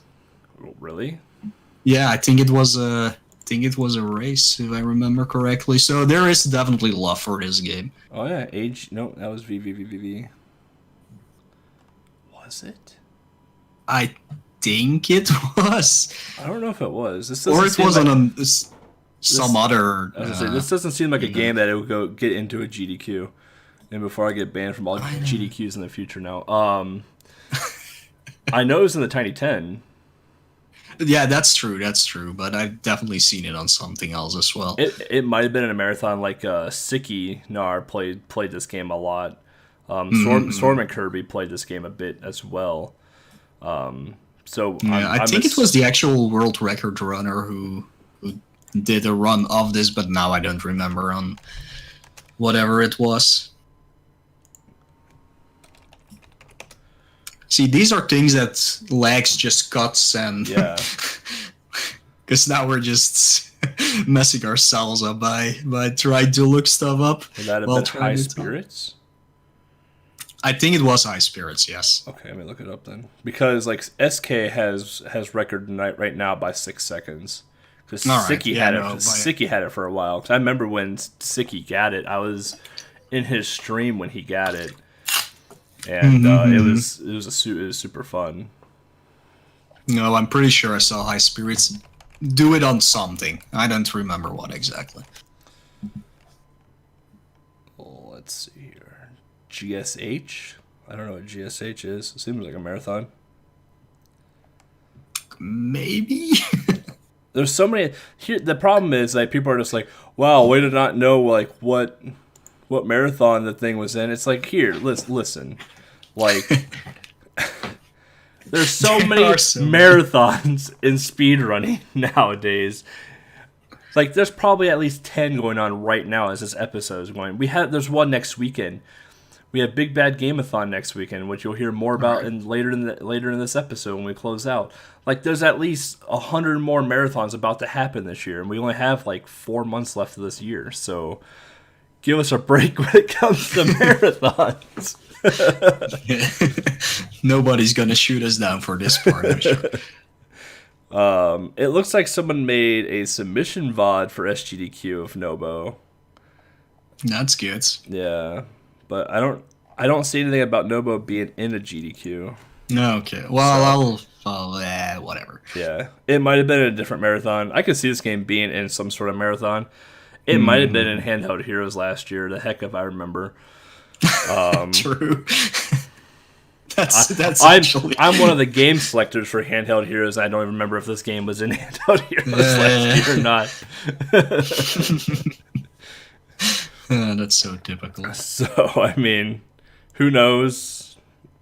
Really? Yeah, I think it was a race, if I remember correctly. So there is definitely love for this game. Oh yeah, no, that was VVVVV. Was it? I think it was. I don't know if it was. Or it was on some other. I was gonna say, this doesn't seem like a game that it would go get into a GDQ. And before I get banned from all GDQs in the future now, I know it was in the Tiny 10. Yeah, that's true. That's true. But I've definitely seen it on something else as well. It might have been in a marathon. Like Sicky Nar played this game a lot. Storm and Kirby played this game a bit as well. So yeah, I think it was the actual world record runner who did a run of this, but now I don't remember on whatever it was. See, these are things that Legs just cuts, and yeah, because now we're just messing ourselves up by trying to look stuff up. Would that have been High Spirits? I think it was High Spirits, yes. Okay, let me look it up then. Because like SK has record right now by 6 seconds. Because Sicky had it for a while. Because I remember when Sicky got it, I was in his stream when he got it, and it was super fun. No, I'm pretty sure I saw High Spirits do it on something. I don't remember what exactly. Well, let's see here. GSH? I don't know what GSH is. It seems like a marathon. Maybe. There's so many here. The problem is like people are just like, wow, way to not know like what what marathon the thing was in. It's like, here, listen. Like, there's so many marathons in speedrunning nowadays. Like, there's probably at least 10 going on right now as this episode is going. There's one next weekend. We have Big Bad Gameathon next weekend, which you'll hear more about later in this episode when we close out. Like, there's at least 100 more marathons about to happen this year, and we only have like 4 months left of this year. So, give us a break when it comes to marathons. Nobody's gonna shoot us down for this part, I'm sure. It looks like someone made a submission VOD for SGDQ of Noobow. That's good. Yeah, but I don't see anything about Noobow being in a GDQ. Okay, well, whatever. Yeah, it might have been a different marathon. I could see this game being in some sort of marathon. It might have been in Handheld Heroes last year. The heck if I remember. True. That's I'm one of the game selectors for Handheld Heroes. I don't even remember if this game was in Handheld Heroes last year or not. That's so typical. So, I mean, who knows?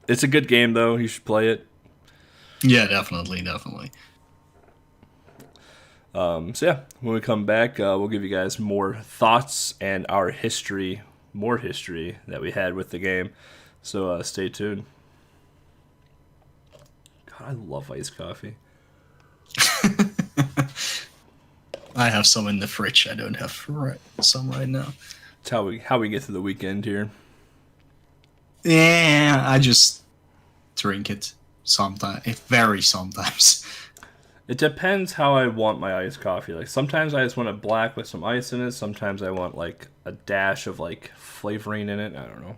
It's a good game, though. You should play it. Yeah, definitely. So, yeah, when we come back, we'll give you guys more thoughts and our history, more history that we had with the game. So, stay tuned. God, I love iced coffee. I have some in the fridge. I don't have some right now. It's how we get through the weekend here. Yeah, I just drink it sometimes. Very sometimes. It depends how I want my iced coffee. Like, sometimes I just want it black with some ice in it. Sometimes I want, like, a dash of, like, flavoring in it. I don't know.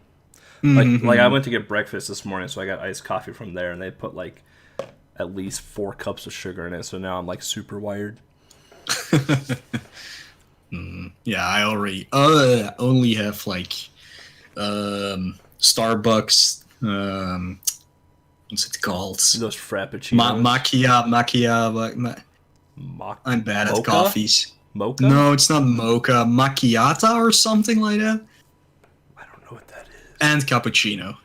Like I went to get breakfast this morning, so I got iced coffee from there, and they put, like, at least 4 cups of sugar in it. So now I'm, like, super wired. Yeah, I already only have, like, Starbucks, what's it called? Those frappuccinos. I'm bad at Mocha? coffees. Mocha? No, it's not mocha. Macchiata or something like that. I don't know what that is. And cappuccino.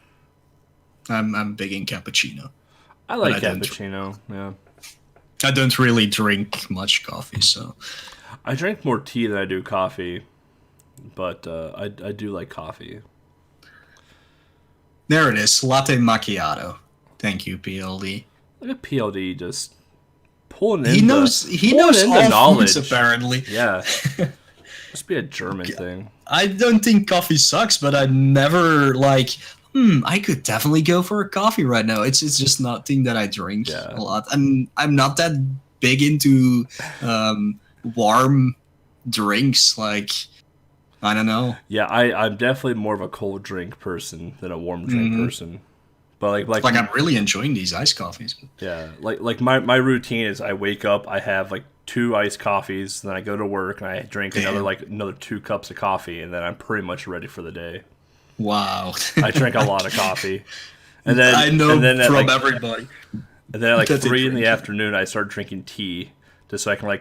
I'm big in cappuccino. I like cappuccino, yeah. I don't really drink much coffee, so... I drink more tea than I do coffee, but I do like coffee. There it is, latte macchiato. Thank you, PLD. Look at PLD just pulling in he knows all knowledge. Foods, apparently. Yeah. Must be a German thing. I don't think coffee sucks, but I never, like... I could definitely go for a coffee right now. It's just nothing that I drink a lot. I'm not that big into warm drinks. Like, I don't know. Yeah, I'm definitely more of a cold drink person than a warm drink person. But like I'm really enjoying these iced coffees. Yeah, like my routine is I wake up, I have like 2 iced coffees, then I go to work and I drink another 2 cups of coffee, and then I'm pretty much ready for the day. Wow. I drink a lot of coffee. And then I know from at everybody. And then at like 3 in the afternoon I start drinking tea just so I can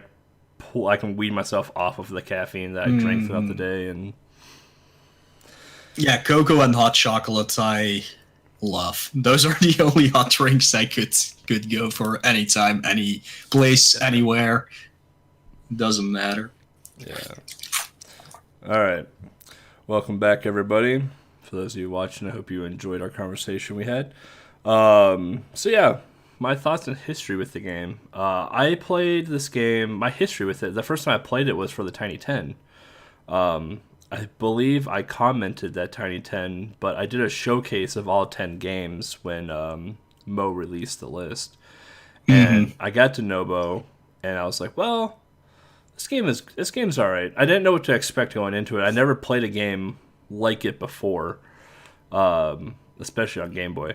I can wean myself off of the caffeine that I drank throughout the day. And yeah, cocoa and hot chocolate I love. Those are the only hot drinks I could go for anytime, any place, anywhere. Doesn't matter. Yeah. All right. Welcome back, everybody. For those of you watching, I hope you enjoyed our conversation we had. So yeah, my thoughts and history with the game. I played this game, my history with it, the first time I played it was for the Tiny 10. I believe I commented that Tiny 10, but I did a showcase of all 10 games when Mo released the list. And I got to Noobow, and I was like, well, this game's all right. I didn't know what to expect going into it. I never played a game like it before, especially on Game Boy.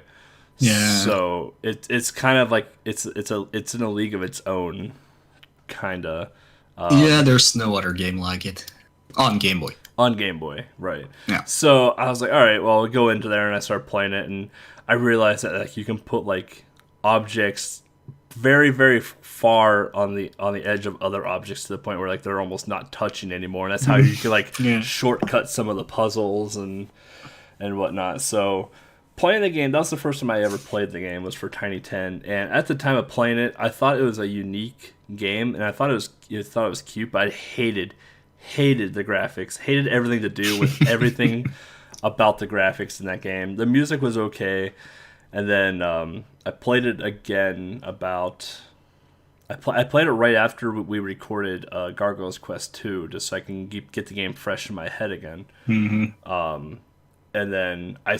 Yeah. So it's kind of like it's in a league of its own, kinda. Yeah, there's no other game like it on Game Boy. On Game Boy, right? Yeah. So I was like, all right, well, I'll go into there, and I start playing it, and I realized that like you can put like objects very, very far on the edge of other objects to the point where like they're almost not touching anymore. And that's how you can like shortcut some of the puzzles and whatnot. So playing the game, that was the first time I ever played the game, was for Tiny 10. And at the time of playing it, I thought it was a unique game, and I thought it was cute, but I hated the graphics, hated everything to do with everything about the graphics in that game. The music was okay, and then I played it again I played it right after we recorded Gargoyle's Quest 2, just so I can get the game fresh in my head again. Mm-hmm. And then I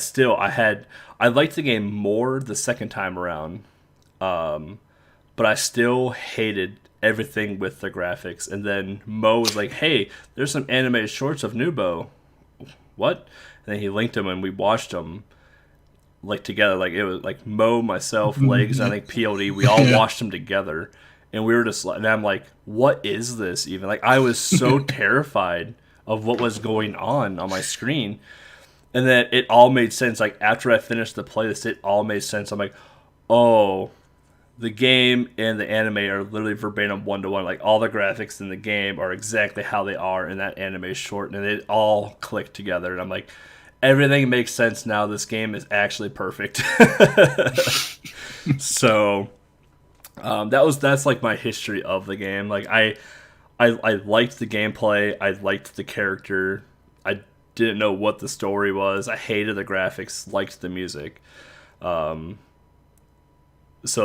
liked the game more the second time around, but I still hated everything with the graphics. And then Mo was like, "Hey, there's some animated shorts of Noobow." What? And then he linked them, and we watched them like together. Like it was like Mo, myself, Legs, I think PLD. We all watched them together, and we were just like, and I'm like, "What is this even?" Like I was so terrified of what was going on my screen. And then it all made sense. Like, after I finished the playlist, it all made sense. I'm like, oh, the game and the anime are literally verbatim one-to-one. Like, all the graphics in the game are exactly how they are in that anime short. And it all clicked together. And I'm like, everything makes sense now. This game is actually perfect. So, that's like my history of the game. Like, I liked the gameplay. I liked the character. I didn't know what the story was. I hated the graphics, liked the music. So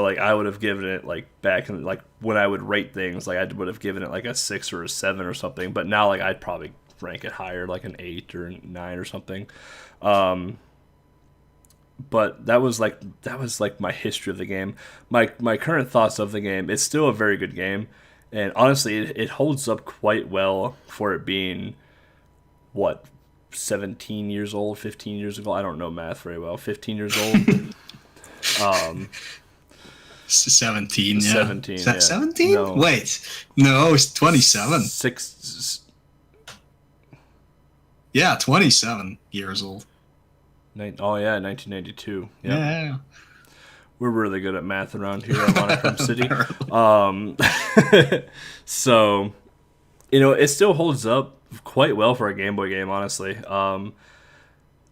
like I would have given it like back in like when I would rate things, like I would have given it like a 6 or a 7 or something. But now like I'd probably rank it higher, like an 8 or a 9 or something. But that was like my history of the game. My current thoughts of the game. It's still a very good game, and honestly, it holds up quite well for it being what, 17 years old, 15 years ago. I don't know math very well. 15 years old. 17, yeah. 17, yeah. 17? No. Wait. No, it's 27. Yeah, 27 years old. Oh, yeah, 1992. Yep. Yeah. We're really good at math around here in Monochrome City. So, it still holds up quite well for a Game Boy game, honestly.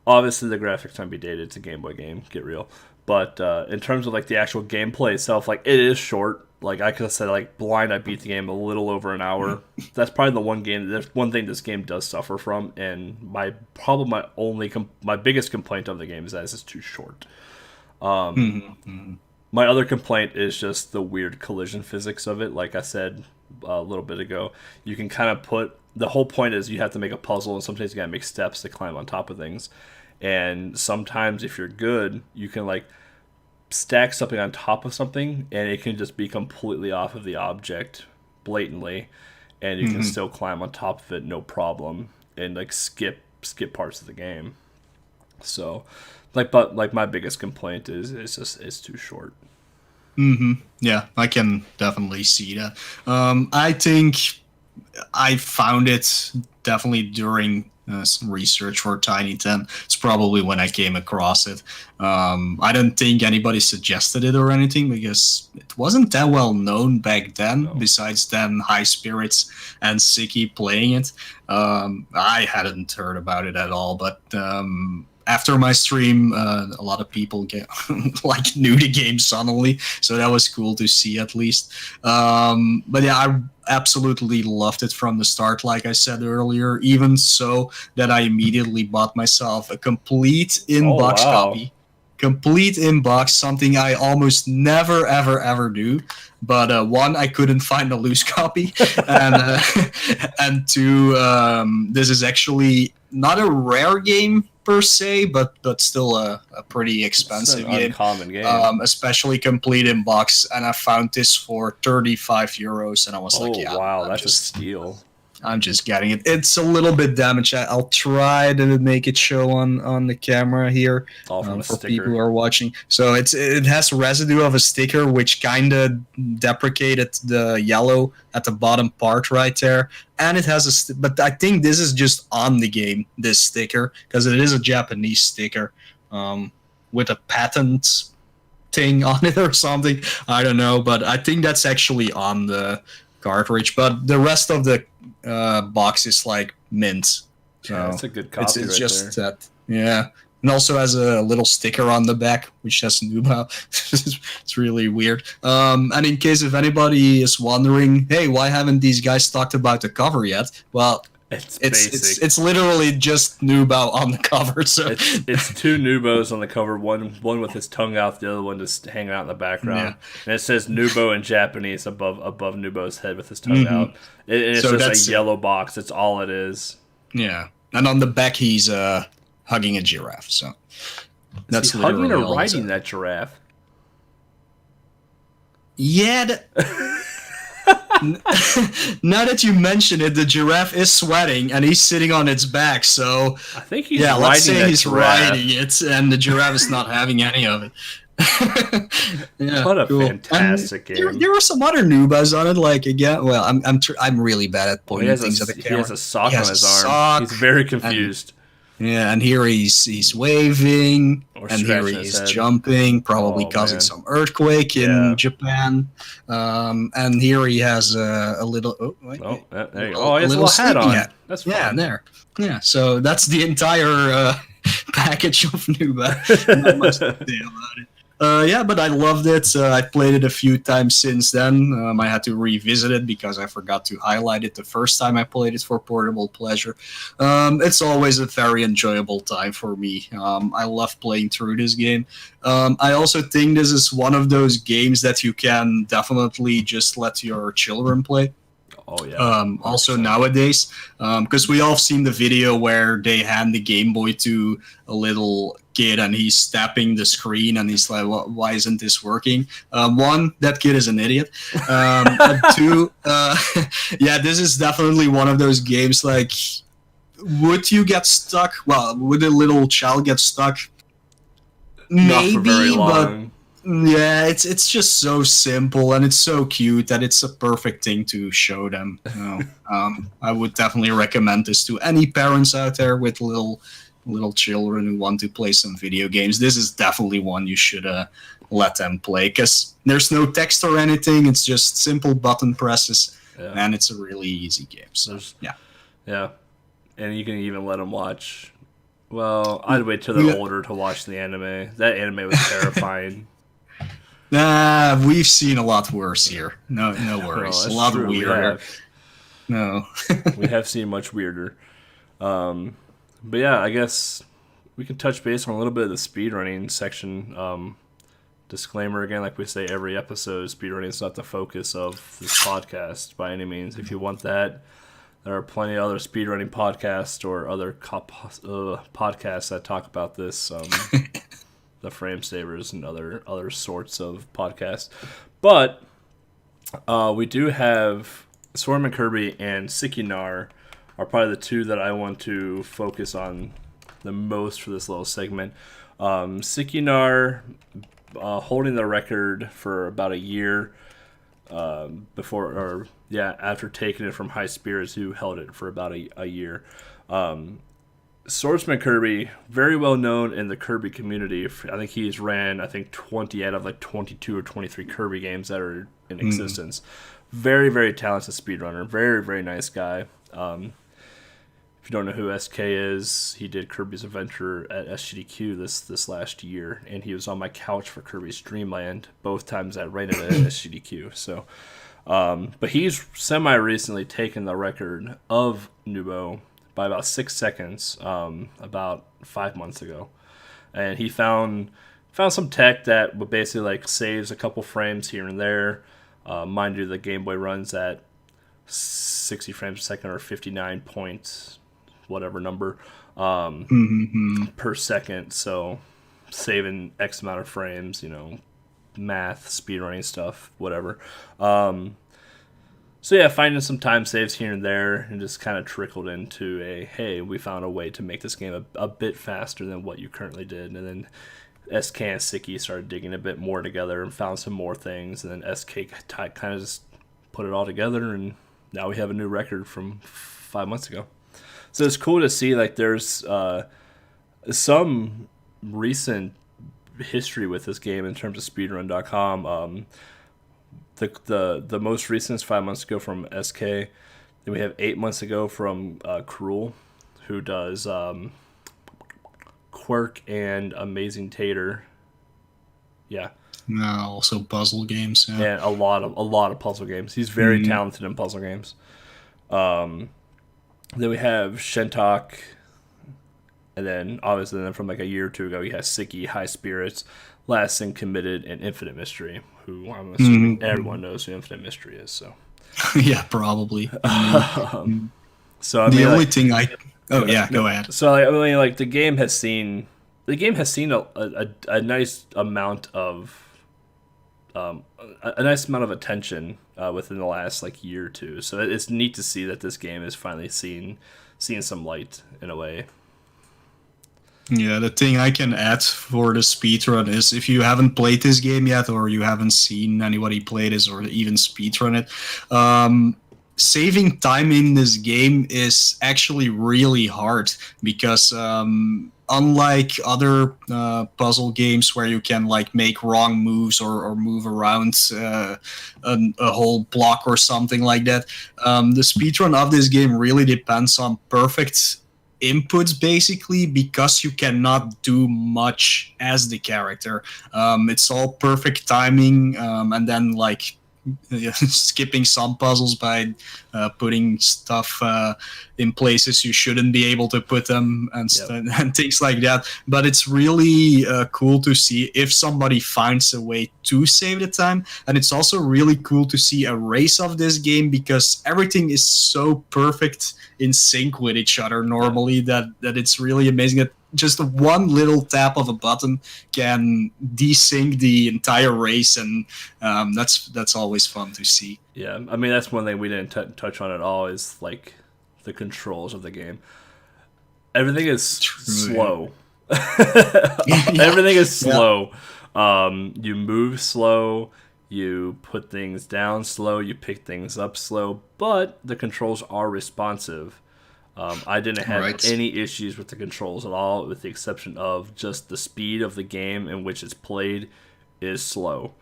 Obviously, the graphics might be dated. It's a Game Boy game. Get real. But in terms of like the actual gameplay itself, like it is short. Like I could have said, like blind, I beat the game a little over an hour. That's probably the one game. There's one thing this game does suffer from, and my biggest complaint of the game is that it's too short. My other complaint is just the weird collision physics of it. Like I said a little bit ago, you can kind of the whole point is you have to make a puzzle, and sometimes you gotta make steps to climb on top of things. And sometimes if you're good, you can like stack something on top of something, and it can just be completely off of the object blatantly, and you can still climb on top of it no problem, and like skip parts of the game. So but my biggest complaint is it's too short. Yeah, I can definitely see that. I think I found it definitely during some research for Tiny 10. It's probably when I came across it. I don't think anybody suggested it or anything, because it wasn't that well known back then, besides them High Spirits and Sicky playing it. I hadn't heard about it at all, but after my stream, a lot of people get like new to games suddenly, so that was cool to see at least. But yeah, I absolutely loved it from the start, like I said earlier, even so that I immediately bought myself a complete in-box copy. Complete in-box, something I almost never, ever do. But one, I couldn't find a loose copy, and two, this is actually not a rare game per se, but still a pretty expensive game. Uncommon game. Especially complete in box, and I found this for 35 euros, and I was like, yeah, wow, that's a steal. I'm just getting it. It's a little bit damaged. I'll try to make it show on the camera here for people who are watching. So it has residue of a sticker, which kind of deprecated the yellow at the bottom part right there. And it has but I think this is just on the game, this sticker, because it is a Japanese sticker with a patent thing on it or something. I don't know, but I think that's actually on the cartridge. But the rest of the box is like mint. So Yeah, that's a good copy it's right just there. that, yeah. And also has a little sticker on the back, which says Noobow. It's really weird. And in case if anybody is wondering, hey, why haven't these guys talked about the cover yet? Well, It's it's basic. it's literally just Noobow on the cover. So It's two Noobows on the cover, one with his tongue out, the other one just hanging out in the background. Yeah. And it says Noobow in Japanese above Noobow's head with his tongue out. And it's So just that's a yellow box. That's all it is. yeah, and on the back he's hugging a giraffe. So Is he hugging or riding that giraffe? Yeah. Now that you mention it, the giraffe is sweating and he's sitting on its back. So I think he's yeah, riding let's say that he's giraffe. riding it, and the giraffe is not having any of it. Yeah, What a cool. fantastic And game. There were some other Noobows on it. Like again, well, I'm really bad at He pointing has, things at the he camera. has a sock He on has his a arm. sock, He's very confused. Yeah, and here he's waving, Or and here scratching his he's head. jumping, probably Oh, causing man. some earthquake in Yeah. Japan. And here he has a little. Oh, wait, Oh, there you go. Oh, he has a little little hat sleeping on. That's fine. Yeah, there. Yeah, so that's the entire package of Noobow. Not much to say about it. Yeah, but I loved it. I've played it a few times since then. I had to revisit it because I forgot to highlight it the first time I played it for portable pleasure. It's always a very enjoyable time for me. I love playing through this game. I also think this is one of those games that you can definitely just let your children play. Oh, yeah. Also 100%. nowadays, because we all have seen the video where they hand the Game Boy to a little kid and he's tapping the screen and he's like, why isn't this working? One, that kid is an idiot. Two, yeah, this is definitely one of those games like, would you get stuck? Well, would a little child get stuck? Not for very Maybe, but long. yeah, it's just so simple and it's so cute that it's a perfect thing to show them. I would definitely recommend this to any parents out there with little children who want to play some video games. This is definitely one you should let them play because there's no text or anything. It's just simple button presses, and it's a really easy game. So Yeah. And you can even let them watch. Well, I'd wait till they're older to watch the anime. That anime was terrifying. Nah, we've seen a lot worse here. No worries. No, a lot true. weirder. No. We have seen much weirder. But yeah, I guess we can touch base on a little bit of the speedrunning section. Disclaimer again, like we say every episode, speedrunning is not the focus of this podcast by any means. If you want that, there are plenty of other speedrunning podcasts or other podcasts that talk about this. The Frame Savers and other sorts of podcasts. But we do have Swarm and Kirby and Sikinar are probably the two that I want to focus on the most for this little segment. Sikinar holding the record for about a year after taking it from High Spirits, who held it for about a year. Swordsman Kirby, very well known in the Kirby community. I think he's ran 20 out of like 22 or 23 Kirby games that are in existence. Very, very talented speedrunner. Very, very nice guy. If you don't know who SK is, he did Kirby's Adventure at SGDQ this last year, and he was on my couch for Kirby's Dreamland both times I rated it at SGDQ. So, but he's semi-recently taken the record of Noobow by about 6 seconds, about 5 months ago, and he found some tech that would basically like saves a couple frames here and there. Mind you, the Game Boy runs at 60 frames a second or 59 points, whatever number, per second. So saving X amount of frames, math, speedrunning stuff, whatever. So yeah, finding some time saves here and there, and just kind of trickled into hey, we found a way to make this game a bit faster than what you currently did. And then SK and Siki started digging a bit more together and found some more things, and then SK kind of just put it all together, and now we have a new record from 5 months ago. So it's cool to see like there's some recent history with this game in terms of speedrun.com. The most recent is 5 months ago from SK. Then we have 8 months ago from Cruel, who does Quirk and Amazing Tater. Yeah. Also puzzle games. Yeah. And a lot of puzzle games. He's very talented in puzzle games. Then we have Shentok, and then obviously from like a year or two ago, he has Sicky, High Spirits, Last Sin Committed, and Infinite Mystery, who I'm assuming everyone knows who Infinite Mystery is. So yeah, probably. So I mean, the only thing I go ahead. So I mean, like the game has seen a nice amount of attention within the last like year or two. So it's neat to see that this game is finally seeing some light in a way. Yeah, the thing I can add for the speedrun is if you haven't played this game yet, or you haven't seen anybody play this or even speedrun it, saving time in this game is actually really hard because unlike other puzzle games where you can like make wrong moves or move around a whole block or something like that, the speedrun of this game really depends on perfect inputs basically, because you cannot do much as the character. It's all perfect timing, and then like skipping some puzzles by putting stuff in places you shouldn't be able to put them, and and things like that. But it's really cool to see if somebody finds a way to save the time, and it's also really cool to see a race of this game because everything is so perfect in sync with each other normally that it's really amazing that just one little tap of a button can desync the entire race, and that's always fun to see. Yeah, I mean that's one thing we didn't touch on at all is like the controls of the game. Everything is slow. Everything is slow. You move slow. You put things down slow. You pick things up slow. But the controls are responsive. I didn't have any issues with the controls at all, with the exception of just the speed of the game in which it's played is slow.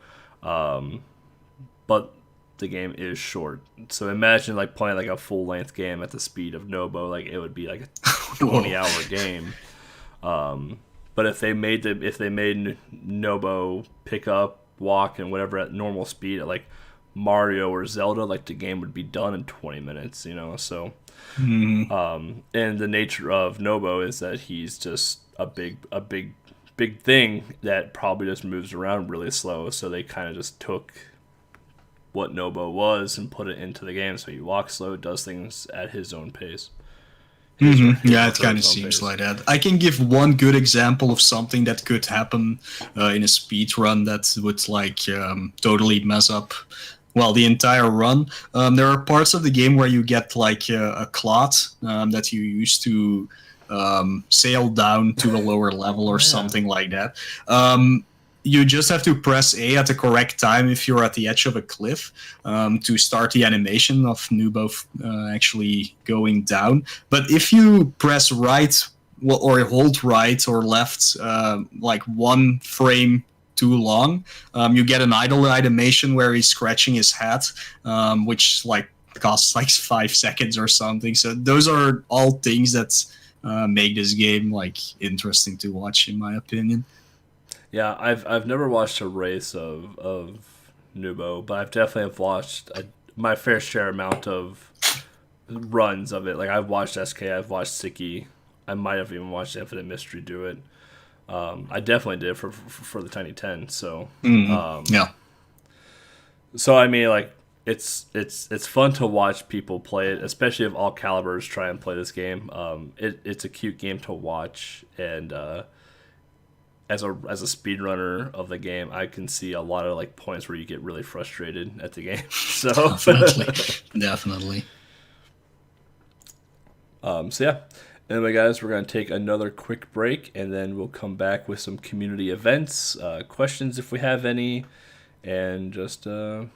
But the game is short. So imagine like playing like a full-length game at the speed of Noobow. Like it would be like a 20-hour game. But if they made Noobow pick up, walk, and whatever at normal speed at like Mario or Zelda, like the game would be done in 20 minutes, you know. So and the nature of Noobow is that he's just a big thing that probably just moves around really slow. So they kind of just took what Noobow was and put it into the game. So he walks slow, does things at his own pace. Yeah, it kind of seems like that. I can give one good example of something that could happen in a speed run that would like totally mess up the entire run. There are parts of the game where you get like a clot that you use to sail down to a lower level or something like that. You just have to press A at the correct time if you're at the edge of a cliff to start the animation of Noobow actually going down. But if you press right or hold right or left like one frame too long, you get an idle animation where he's scratching his head, which like costs like 5 seconds or something. So those are all things that make this game like interesting to watch, in my opinion. Yeah, I've never watched a race of Noobow, but I've definitely watched my fair share amount of runs of it. Like I've watched SK, I've watched Sicky, I might have even watched Infinite Mystery do it. I definitely did for the Tiny 10. So yeah. So I mean, like it's fun to watch people play it, especially if all calibers try and play this game. It's a cute game to watch, and as a speedrunner of the game, I can see a lot of like points where you get really frustrated at the game. So definitely. So yeah. Anyway, guys, we're going to take another quick break, and then we'll come back with some community events, questions if we have any, and just our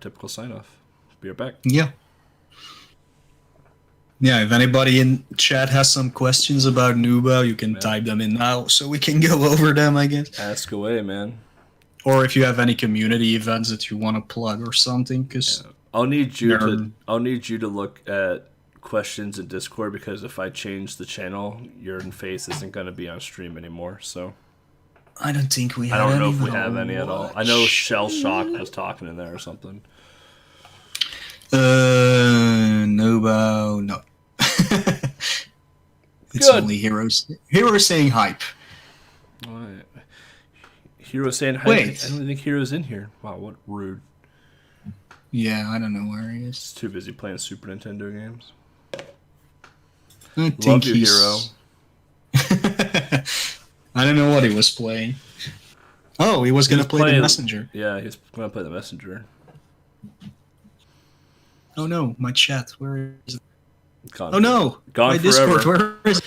typical sign off. Be right back. Yeah. Yeah, if anybody in chat has some questions about Noobow, you can type them in now so we can go over them, I guess. Ask away, man. Or if you have any community events that you want to plug or something, because I'll need you to look at questions in Discord, because if I change the channel, your face isn't going to be on stream anymore. So I don't think we have. I don't know if we have any at all. I know Shell Shock was talking in there or something. Noobow, no. It's Good. only heroes saying hype. Right. Hero saying hype. Wait. I don't think Hero's in here. Wow, what rude. Yeah, I don't know where he is. He's too busy playing Super Nintendo games. I think Love you, he's... Hero. I don't know what he was playing. Oh, he was going to play the Messenger. Yeah, he's going to play the Messenger. Oh no, my chat. Where is it? Gone oh no, gone my forever. Discord. Where is it?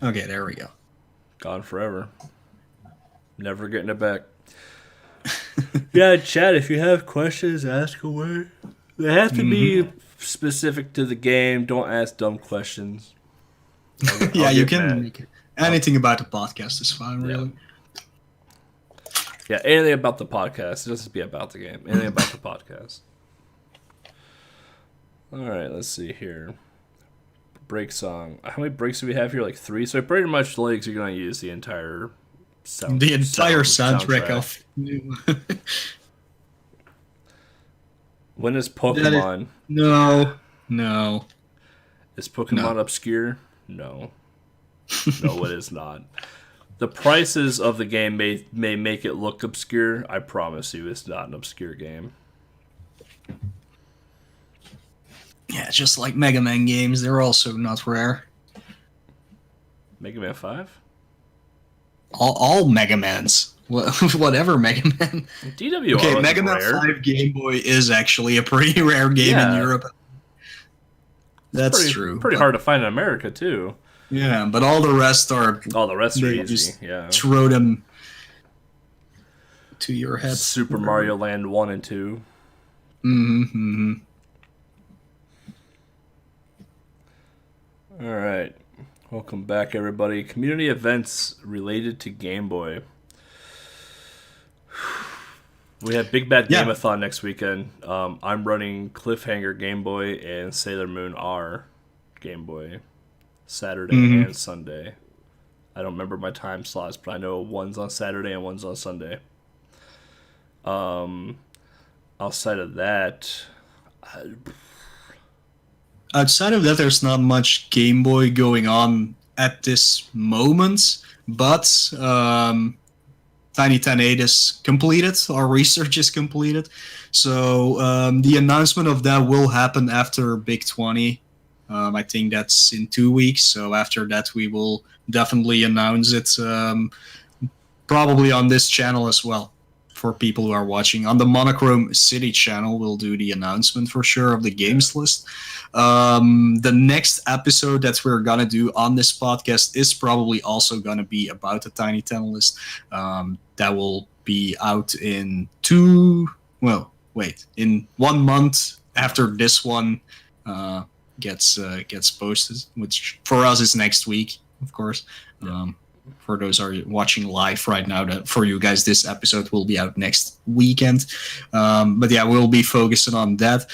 Okay, there we go. Gone forever. Never getting it back. Yeah, chat, if you have questions, ask away. They have to be specific to the game. Don't ask dumb questions. Yeah, you can make it. Anything about the podcast is fine, really. Yeah, anything about the podcast. It doesn't be about the game. Anything about the podcast. Alright, let's see here. Break song. How many breaks do we have here? Like 3? So pretty much legs are going to use the entire soundtrack of... When is Pokemon? No. Is Pokemon obscure? No. No, it is not. The prices of the game may make it look obscure. I promise you it's not an obscure game. Yeah, just like Mega Man games, they're also not rare. Mega Man 5? All Mega Mans. Whatever Mega Man. DWR okay, Mega Man rare. 5 Game Boy is actually a pretty rare game in Europe. That's true. Pretty hard to find in America, too. Yeah, but all the rest are... All the rest are easy, just yeah. throw them to your head. Super Mario Land 1 and 2. Mm-hmm. Alright. Welcome back, everybody. Community events related to Game Boy. We have Big Bad Game-a-thon next weekend. I'm running Cliffhanger Game Boy and Sailor Moon R Game Boy Saturday and Sunday. I don't remember my time slots, but I know one's on Saturday and one's on Sunday. Outside of that... Outside of that, there's not much Game Boy going on at this moment, but Tiny 10.8 is completed. Our research is completed. So the announcement of that will happen after Big 20. I think that's in 2 weeks. So after that, we will definitely announce it, probably on this channel as well. For people who are watching on the Monochrome City channel, we'll do the announcement for sure of the games list. The next episode that we're gonna do on this podcast is probably also gonna be about the Tiny 10 list. That will be out in in 1 month after this one gets posted, which for us is next week, of course. For those who are watching live right now, that for you guys, this episode will be out next weekend. But yeah, we'll be focusing on that.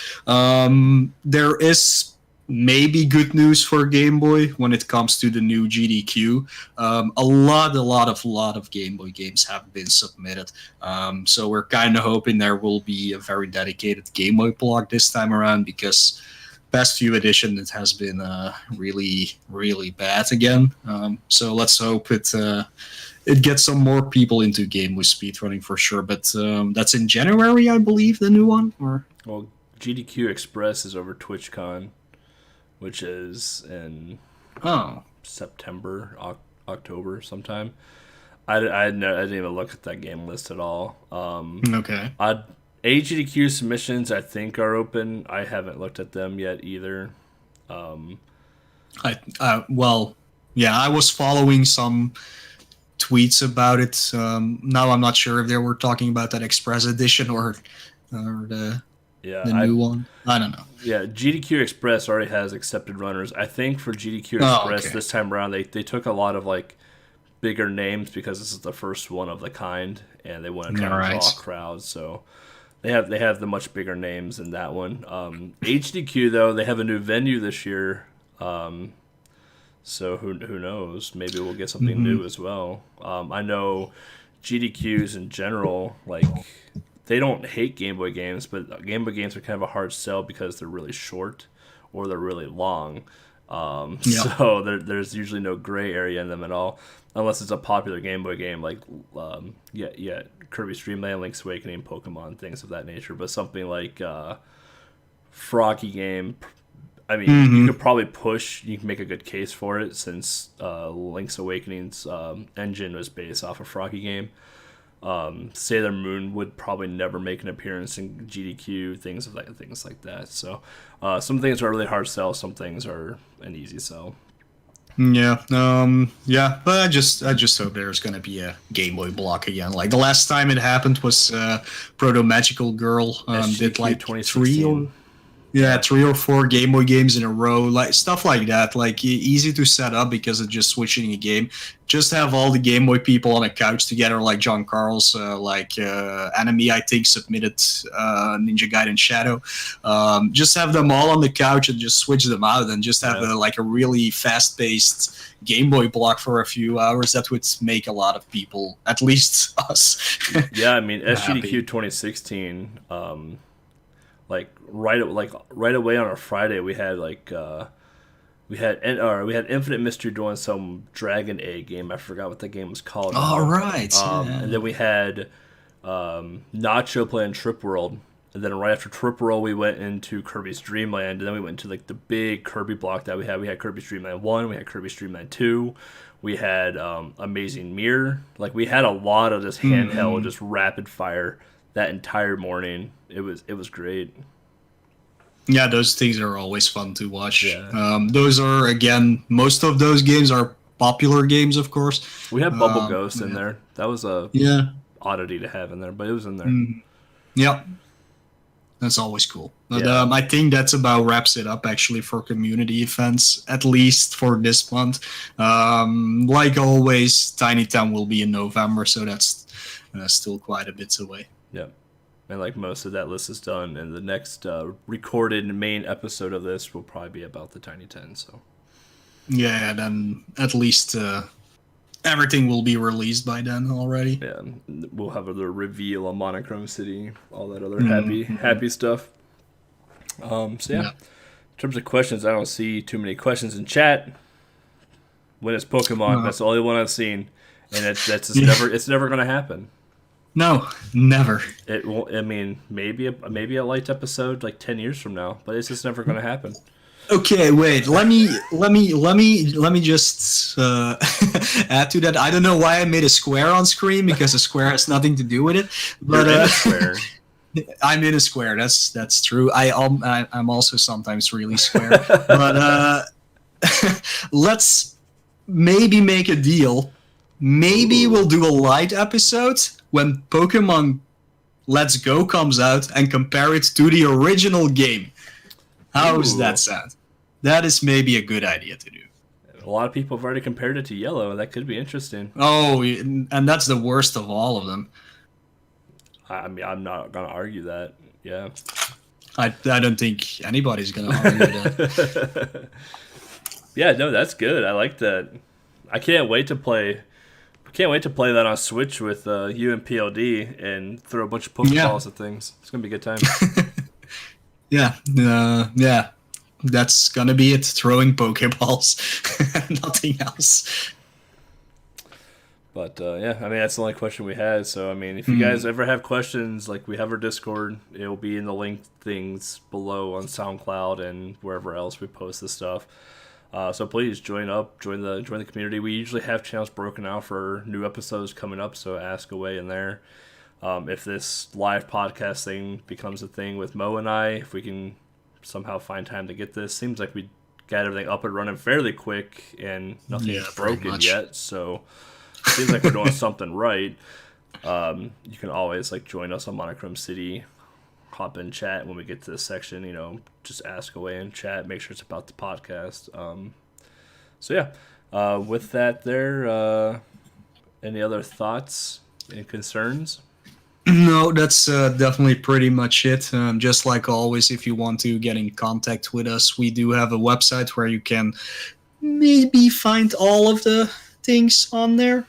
There is maybe good news for Game Boy when it comes to the new GDQ. A lot of Game Boy games have been submitted. So we're kind of hoping there will be a very dedicated Game Boy blog this time around, because past few editions it has been really bad again. So let's hope it gets some more people into Game Boy speedrunning for sure. But that's in January, I believe, the new one. Or well, GDQ Express is over TwitchCon, which is in September, October sometime. I didn't even look at that game list at all. Okay. AGDQ submissions, I think, are open. I haven't looked at them yet either. I was following some tweets about it. Now I'm not sure if they were talking about that Express edition or the Yeah, the new one. I don't know. yeah, GDQ Express already has accepted runners. I think for GDQ Oh, Express okay. this time around, they took a lot of like bigger names because this is the first one of the kind, and they want to try All and draw right. crowds. So they have the much bigger names in that one. HDQ though, they have a new venue this year. So who knows? Maybe we'll get something Hmm. new as well. I know GDQs in general, like they don't hate Game Boy games, but Game Boy games are kind of a hard sell because they're really short or they're really long. Yeah. So there's usually no gray area in them at all, unless it's a popular Game Boy game like Kirby Stream Land, Link's Awakening, Pokemon, things of that nature. But something like Froggy game, I mean, you Hmm. could probably push. You can make a good case for it since Link's Awakening's engine was based off a Froggy game. Sailor Moon would probably never make an appearance in GDQ, things like that. So some things are really hard sell, some things are an easy sell. Yeah. Yeah. But I just hope there's gonna be a Game Boy block again. Like the last time it happened was Proto Magical Girl did SGQ like three or 2016. yeah, Yeah, 3 or 4 Game Boy games in a row, like stuff like that. Like easy to set up because of just switching a game. Just have all the Game Boy people on a couch together, like John Carl's, Enemy, I think, submitted Ninja Gaiden Shadow. Just have them all on the couch and just switch them out, and just have yeah, a really fast-paced Game Boy block for a few hours. That would make a lot of people, at least us, yeah. I mean, happy. SGDQ 2016. Right away on a Friday, we had Infinite Mystery doing some Dragon Egg game. I forgot what the game was called All now. right. And Yeah. then we had Nacho playing Trip World. And then right after Trip World, we went into Kirby's Dream Land. And then we went into like the big Kirby block that we had. We had Kirby's Dream Land 1, we had Kirby's Dream Land 2, we had Amazing Mirror. Like we had a lot of this handheld, Mhm. just rapid fire that entire morning. It was great. Yeah, those things are always fun to watch. Yeah. Those are, again, most of those games are popular games, of course. We had Bubble Ghost in Yeah. there. That was a Yeah. oddity to have in there, but it was in there. Mhm. Yep. That's always cool. But Yeah. I think that's about wraps it up, actually, for community events, at least for this month. Like always, Tiny Town will be in November, so that's still quite a bit away. Yep. And like most of that list is done, and the next recorded main episode of this will probably be about the Tiny Ten. So Yeah, then at least everything will be released by then already. yeah, we'll have the reveal on Monochrome City, all that other Mhm. happy stuff. So yeah, Yeah. in terms of questions, I don't see too many questions in chat. When it's Pokemon, No. that's the only one I've seen, and that's just Yeah. it's never gonna happen. No, never. It won't. I mean, maybe a light episode like 10 years from now, but it's just never gonna happen. Okay, wait. Let me just add to that. I don't know why I made a square on screen because a square has nothing to do with it. You're But in a square. I'm in a square. That's true. I'm also sometimes really square. But let's maybe make a deal. Maybe Ooh. we'll do a light episode when Pokemon Let's Go comes out and compare it to the original game. How does Ooh. that sound? That is maybe a good idea to do. A lot of people have already compared it to Yellow. That could be interesting. Oh, and that's the worst of all of them. I mean, I'm not gonna argue that. Yeah. I don't think anybody's gonna argue that. Yeah. No, that's good. I like that. I can't wait to play. Can't wait to play that on Switch with you and PLD and throw a bunch of Pokeballs at things. It's gonna be a good time. Yeah, yeah. That's gonna be it. Throwing Pokeballs, nothing else. But yeah, I mean that's the only question we had. So I mean, if you guys ever have questions, like we have our Discord, it'll be in the link things below on SoundCloud and wherever else we post this stuff. So please join the community. We usually have channels broken out for new episodes coming up, so ask away in there. If this live podcast thing becomes a thing with Mo and I, if we can somehow find time to get this, seems like we got everything up and running fairly quick and nothing's broken yet. So seems like we're doing something right. You can always like join us on Monochrome City hop in chat when we get to this section. You know, just ask away in chat. Make sure it's about the podcast. So yeah, with that, any other thoughts and concerns? No, that's definitely pretty much it. Just like always, if you want to get in contact with us, we do have a website where you can maybe find all of the things on there.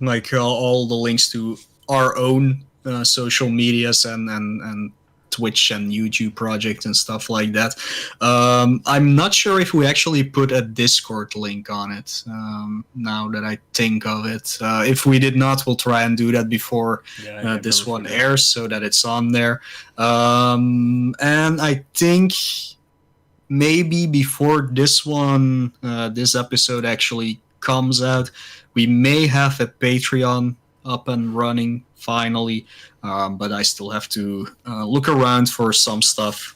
Like all the links to our own social medias and Twitch and YouTube project and stuff like that. I'm not sure if we actually put a Discord link on it, now that I think of it. If we did not, we'll try and do that before this one airs so that it's on there. And I think maybe before this one, this episode actually comes out, we may have a Patreon up and running finally, but I still have to look around for some stuff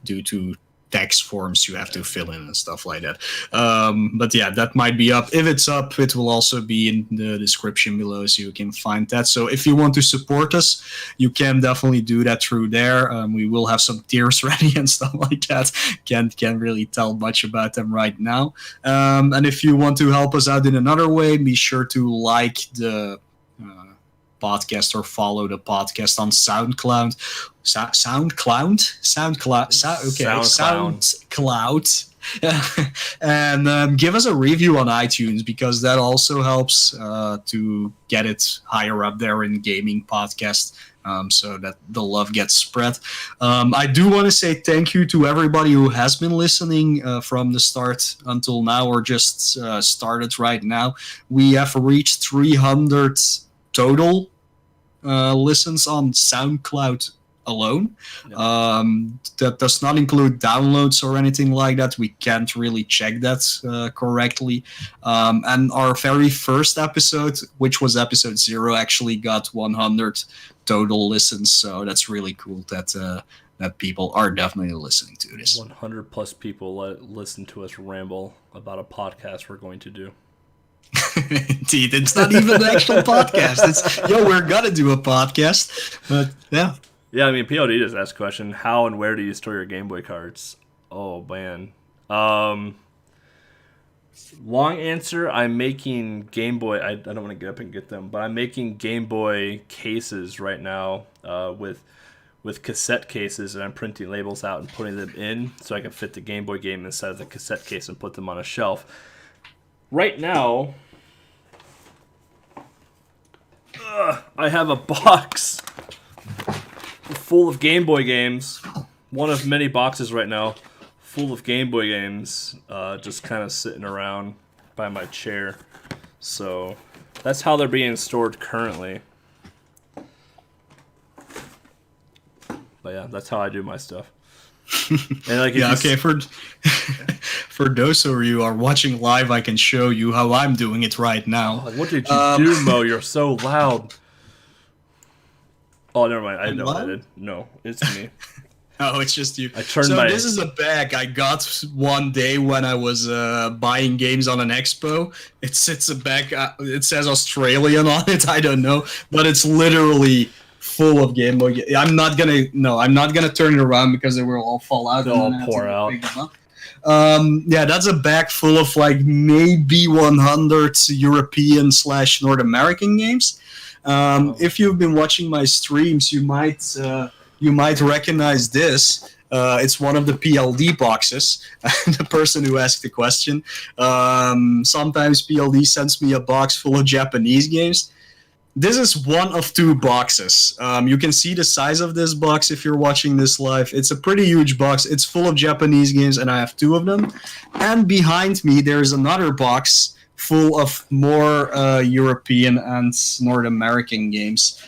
due to tax forms you have to fill in and stuff like that. But yeah, that might be up. If it's up, it will also be in the description below, so you can find that. So if you want to support us, you can definitely do that through there. We will have some tiers ready and stuff like that. Can't really tell much about them right now. And if you want to help us out in another way, be sure to like the podcast or follow the podcast on SoundCloud. And give us a review on iTunes, because that also helps to get it higher up there in gaming podcast, so that the love gets spread. I do want to say thank you to everybody who has been listening from the start until now, or just started right now. We have reached 300 total listens on SoundCloud alone. That does not include downloads or anything like that. We can't really check that correctly. And our very first episode, which was episode 0, actually got 100 total listens. So that's really cool that people are definitely listening to this. 100 plus people listen to us ramble about a podcast we're going to do. Indeed, it's not even an actual podcast. It's, we're gonna do a podcast, but yeah. Yeah, I mean, POD just asked a question: how and where do you store your Game Boy cards? Oh man. Long answer: I'm making Game Boy. I don't want to get up and get them, but I'm making Game Boy cases right now with cassette cases, and I'm printing labels out and putting them in so I can fit the Game Boy game inside of the cassette case and put them on a shelf. Right now, I have a box full of Game Boy games. One of many boxes right now full of Game Boy games, just kind of sitting around by my chair. So that's how they're being stored currently. But yeah, that's how I do my stuff. And like, okay, for those of you who are watching live, I can show you how I'm doing it right now. Like, what did you do, Mo? You're so loud. Oh, never mind. I know what I did. No, it's me. Oh, it's just you. This is a bag I got one day when I was buying games on an expo. It's a bag. It says Australian on it. I don't know, but it's literally full of Game Boy. I'm not gonna turn it around because they will all fall out. They'll all pour out. Yeah, that's a bag full of like maybe 100 European / North American games. If you've been watching my streams, you might recognize this. It's one of the PLD boxes. The person who asked the question. Sometimes PLD sends me a box full of Japanese games. This is one of 2 boxes. You can see the size of this box if you're watching this live. It's a pretty huge box. It's full of Japanese games, and I have 2 of them. And behind me, there's another box full of more European and North American games.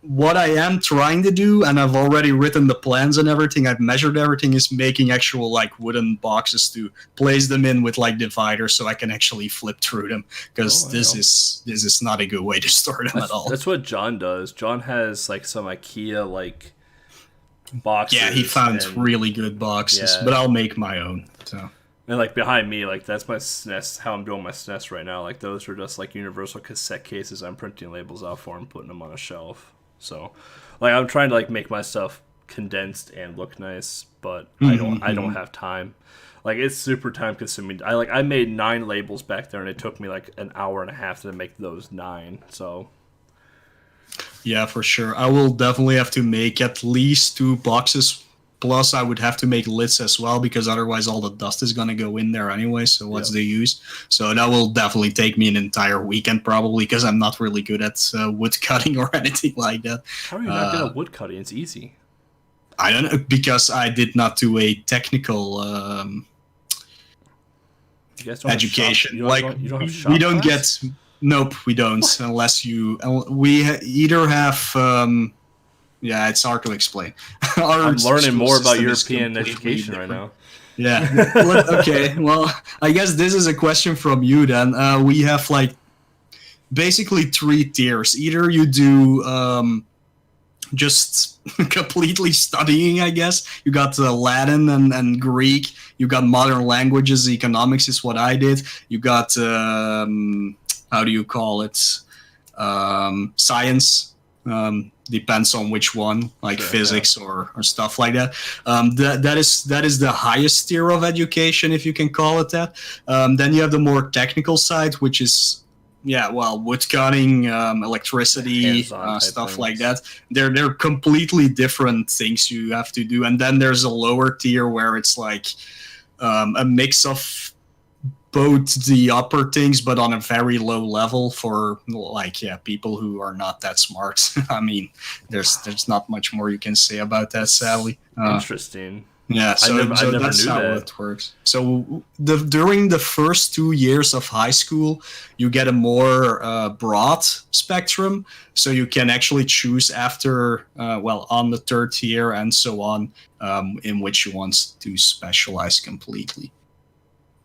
What I am trying to do, and I've already written the plans and everything, I've measured everything, is making actual like wooden boxes to place them in with like dividers so I can actually flip through them, because this is not a good way to store them at all. That's what John does. John has like some IKEA like boxes. Yeah, he found really good boxes, but I'll make my own. So. And like behind me, like that's my SNES, how I'm doing my SNES right now. Like those are just like universal cassette cases I'm printing labels out for and putting them on a shelf. So Like I'm trying to like make my stuff condensed and look nice, but I don't have time. Like it's super time consuming. I made 9 labels back there, and it took me like an hour and a half to make those 9. So Yeah, for sure. I will definitely have to make at least 2 boxes. Plus, I would have to make lids as well because otherwise all the dust is going to go in there anyway. So what's the use? So that will definitely take me an entire weekend probably because I'm not really good at wood cutting or anything like that. how are you not good at wood cutting? It's easy. I don't know because I did not do a technical You guys don't education. You don't have shop we don't class? get. Nope, we don't. Unless you, either have. Yeah, it's hard to explain. I'm learning more about system is European completely education right different. now. Yeah. Okay. Well, I guess this is a question from you then. We have like basically 3 tiers. Either you do just completely studying, I guess. You got Latin and Greek. You got modern languages. Economics is what I did. You got how do you call it? Science. Depends on which one, like physics or stuff like that. That is the highest tier of education, if you can call it that. Then you have the more technical side, which is wood cutting, electricity, stuff things. like that. They're completely different things you have to do. And then there's a lower tier where it's like a mix of both the upper things, but on a very low level for people who are not that smart. I mean, there's not much more you can say about that, sadly. Interesting. Yeah, so I never that's knew how that. it works. So during the first 2 years of high school, you get a more broad spectrum. So you can actually choose after, on the 3rd year and so on, in which you want to specialize completely.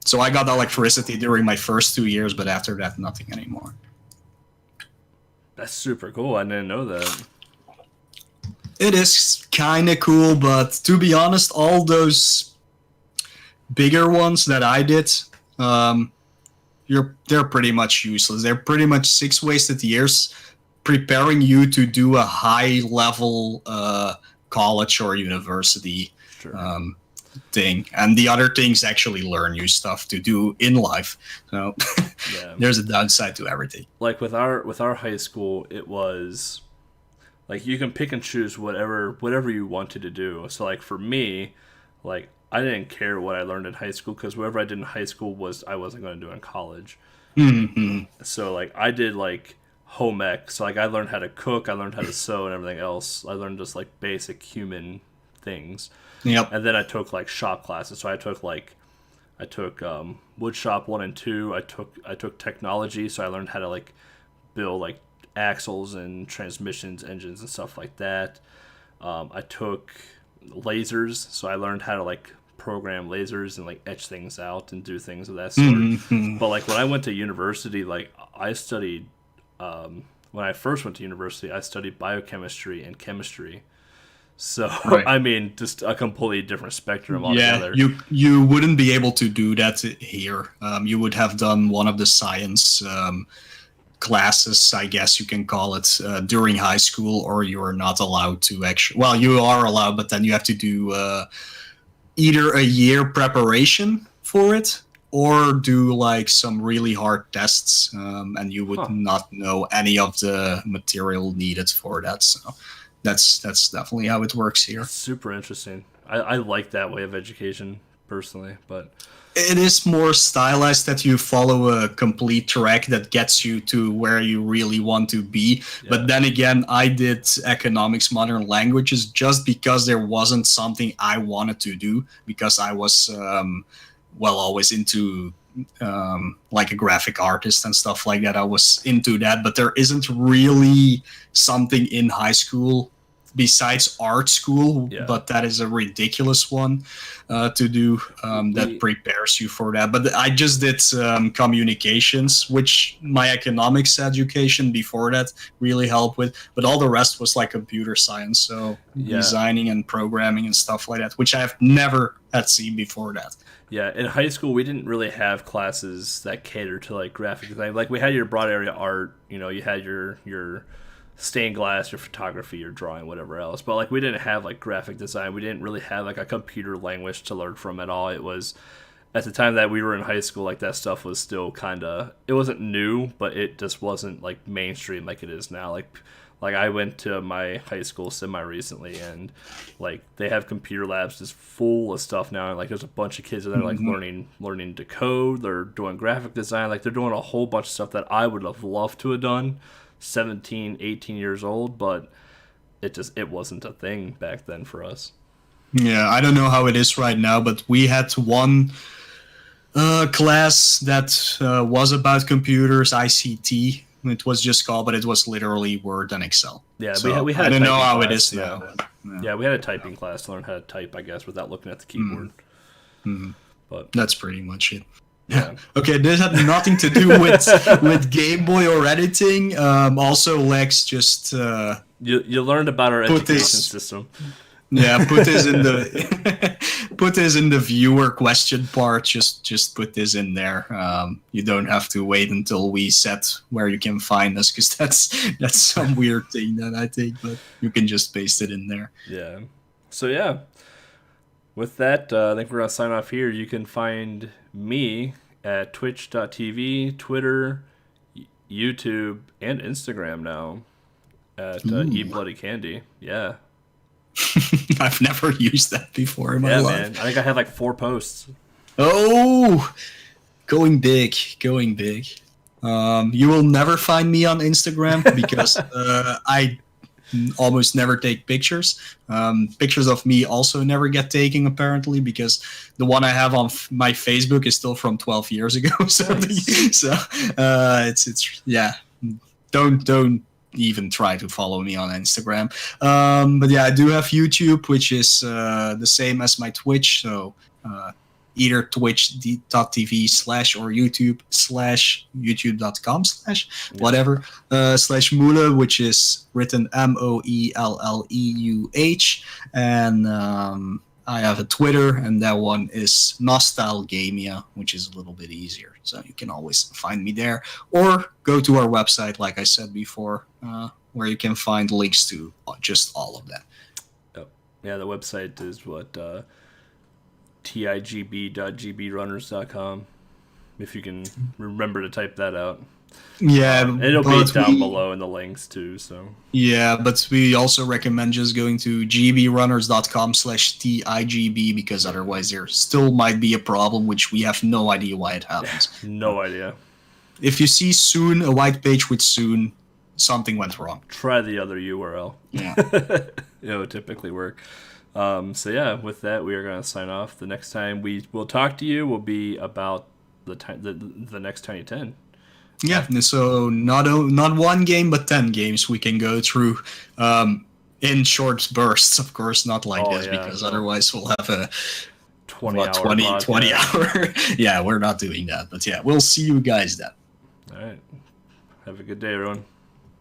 So I got electricity during my first 2 years, but after that, nothing anymore. That's super cool. I didn't know that. It is kind of cool, but to be honest, all those bigger ones that I did, they're pretty much useless. They're pretty much 6 wasted years preparing you to do a high-level college or university thing, and the other things actually learn you stuff to do in life. So there's a downside to everything. Like with our high school, it was like you can pick and choose whatever you wanted to do. So like for me, like I didn't care what I learned in high school because whatever I did in high school I wasn't going to do in college. Mm-hmm. So like I did like home ec. So like I learned how to cook, I learned how to sew, and everything else. I learned just like basic human things. Yep. And then I took like shop classes. So I took wood shop 1 and 2. I took technology, so I learned how to like build like axles and transmissions, engines, and stuff like that. I took lasers, so I learned how to like program lasers and like etch things out and do things of that sort. Mm-hmm. But like when I went to university, like I studied when I first went to university, I studied biochemistry and chemistry. So Right. I mean, just a completely different spectrum altogether. Yeah, you wouldn't be able to do that here. You would have done one of the science classes, I guess you can call it, during high school, or you're not allowed to actually. Well, you are allowed, but then you have to do either a year preparation for it, or do like some really hard tests, and you would not know any of the material needed for that. So that's definitely how it works here. Super interesting. I like that way of education personally, but it is more stylized that you follow a complete track that gets you to where you really want to be. Yeah. But then again, I did economics, modern languages, just because there wasn't something I wanted to do, because I was always into like a graphic artist and stuff like that. I was into that, but there isn't really something in high school besides art school, but that is a ridiculous one to do that prepares you for that. But I just did communications, which my economics education before that really helped with, but all the rest was like computer science, so designing and programming and stuff like that, which I have never had seen before that. Yeah, in high school we didn't really have classes that catered to like graphic design. Like we had your broad area art, you know, you had your stained glass or photography or drawing, whatever else. But like we didn't have like graphic design. We didn't really have like a computer language to learn from at all. It was at the time that we were in high school, like that stuff was still kind of, it wasn't new, but it just wasn't like mainstream like it is now. Like I went to my high school semi recently, and like they have computer labs just full of stuff now. And like there's a bunch of kids that are like learning to code. They're doing graphic design. Like they're doing a whole bunch of stuff that I would have loved to have done 17, 18 years old, but it wasn't a thing back then for us. Yeah, I don't know how it is right now, but we had one class that was about computers, ICT. It was just called, but it was literally Word and Excel. Yeah, so we had. I don't know how class, it is yeah. now. Yeah, we had a typing class to learn how to type, I guess, without looking at the keyboard. But that's pretty much it. Yeah. Okay, this had nothing to do with Game Boy or editing. Also, Lex just you learned about our education system. Yeah, put this in the viewer question part. Just put this in there. You don't have to wait until we set where you can find us, because that's some weird thing that I think, but you can just paste it in there. Yeah. So yeah, with that, I think we're gonna sign off here. You can find me at twitch.tv, Twitter, YouTube, and Instagram now at eBloodyCandy. Yeah. I've never used that before in my life. Man. I think I had like 4 posts. Oh, going big. You will never find me on Instagram because I almost never take pictures. Pictures of me also never get taken, apparently, because the one I have on my Facebook is still from 12 years ago. So, Nice. it's yeah. Don't even try to follow me on Instagram. But yeah, I do have YouTube, which is the same as my Twitch. So either twitch.tv/ or YouTube/youtube.com/ whatever / Moelle, which is written MOELLEUH. And I have a Twitter, and that one is Nostalgamia, which is a little bit easier. So you can always find me there, or go to our website, like I said before, where you can find links to just all of that. Oh. Yeah, the website is what tigb.gbrunners.com. If you can remember to type that out. Yeah, it'll be down below in the links too. So yeah, but we also recommend just going to gbrunners.com/TIGB, because otherwise there still might be a problem, which we have no idea why it happens. No idea. If you see soon, a white page with soon, something went wrong. Try the other URL. Yeah. It would typically work. So yeah, with that, we are going to sign off. The next time we will talk to you will be about the next Tiny 10. Yeah, so not one game, but 10 games we can go through in short bursts, of course, not like this, because otherwise we'll have a 20 hour. Yeah, we're not doing that. But yeah, we'll see you guys then. All right. Have a good day, everyone.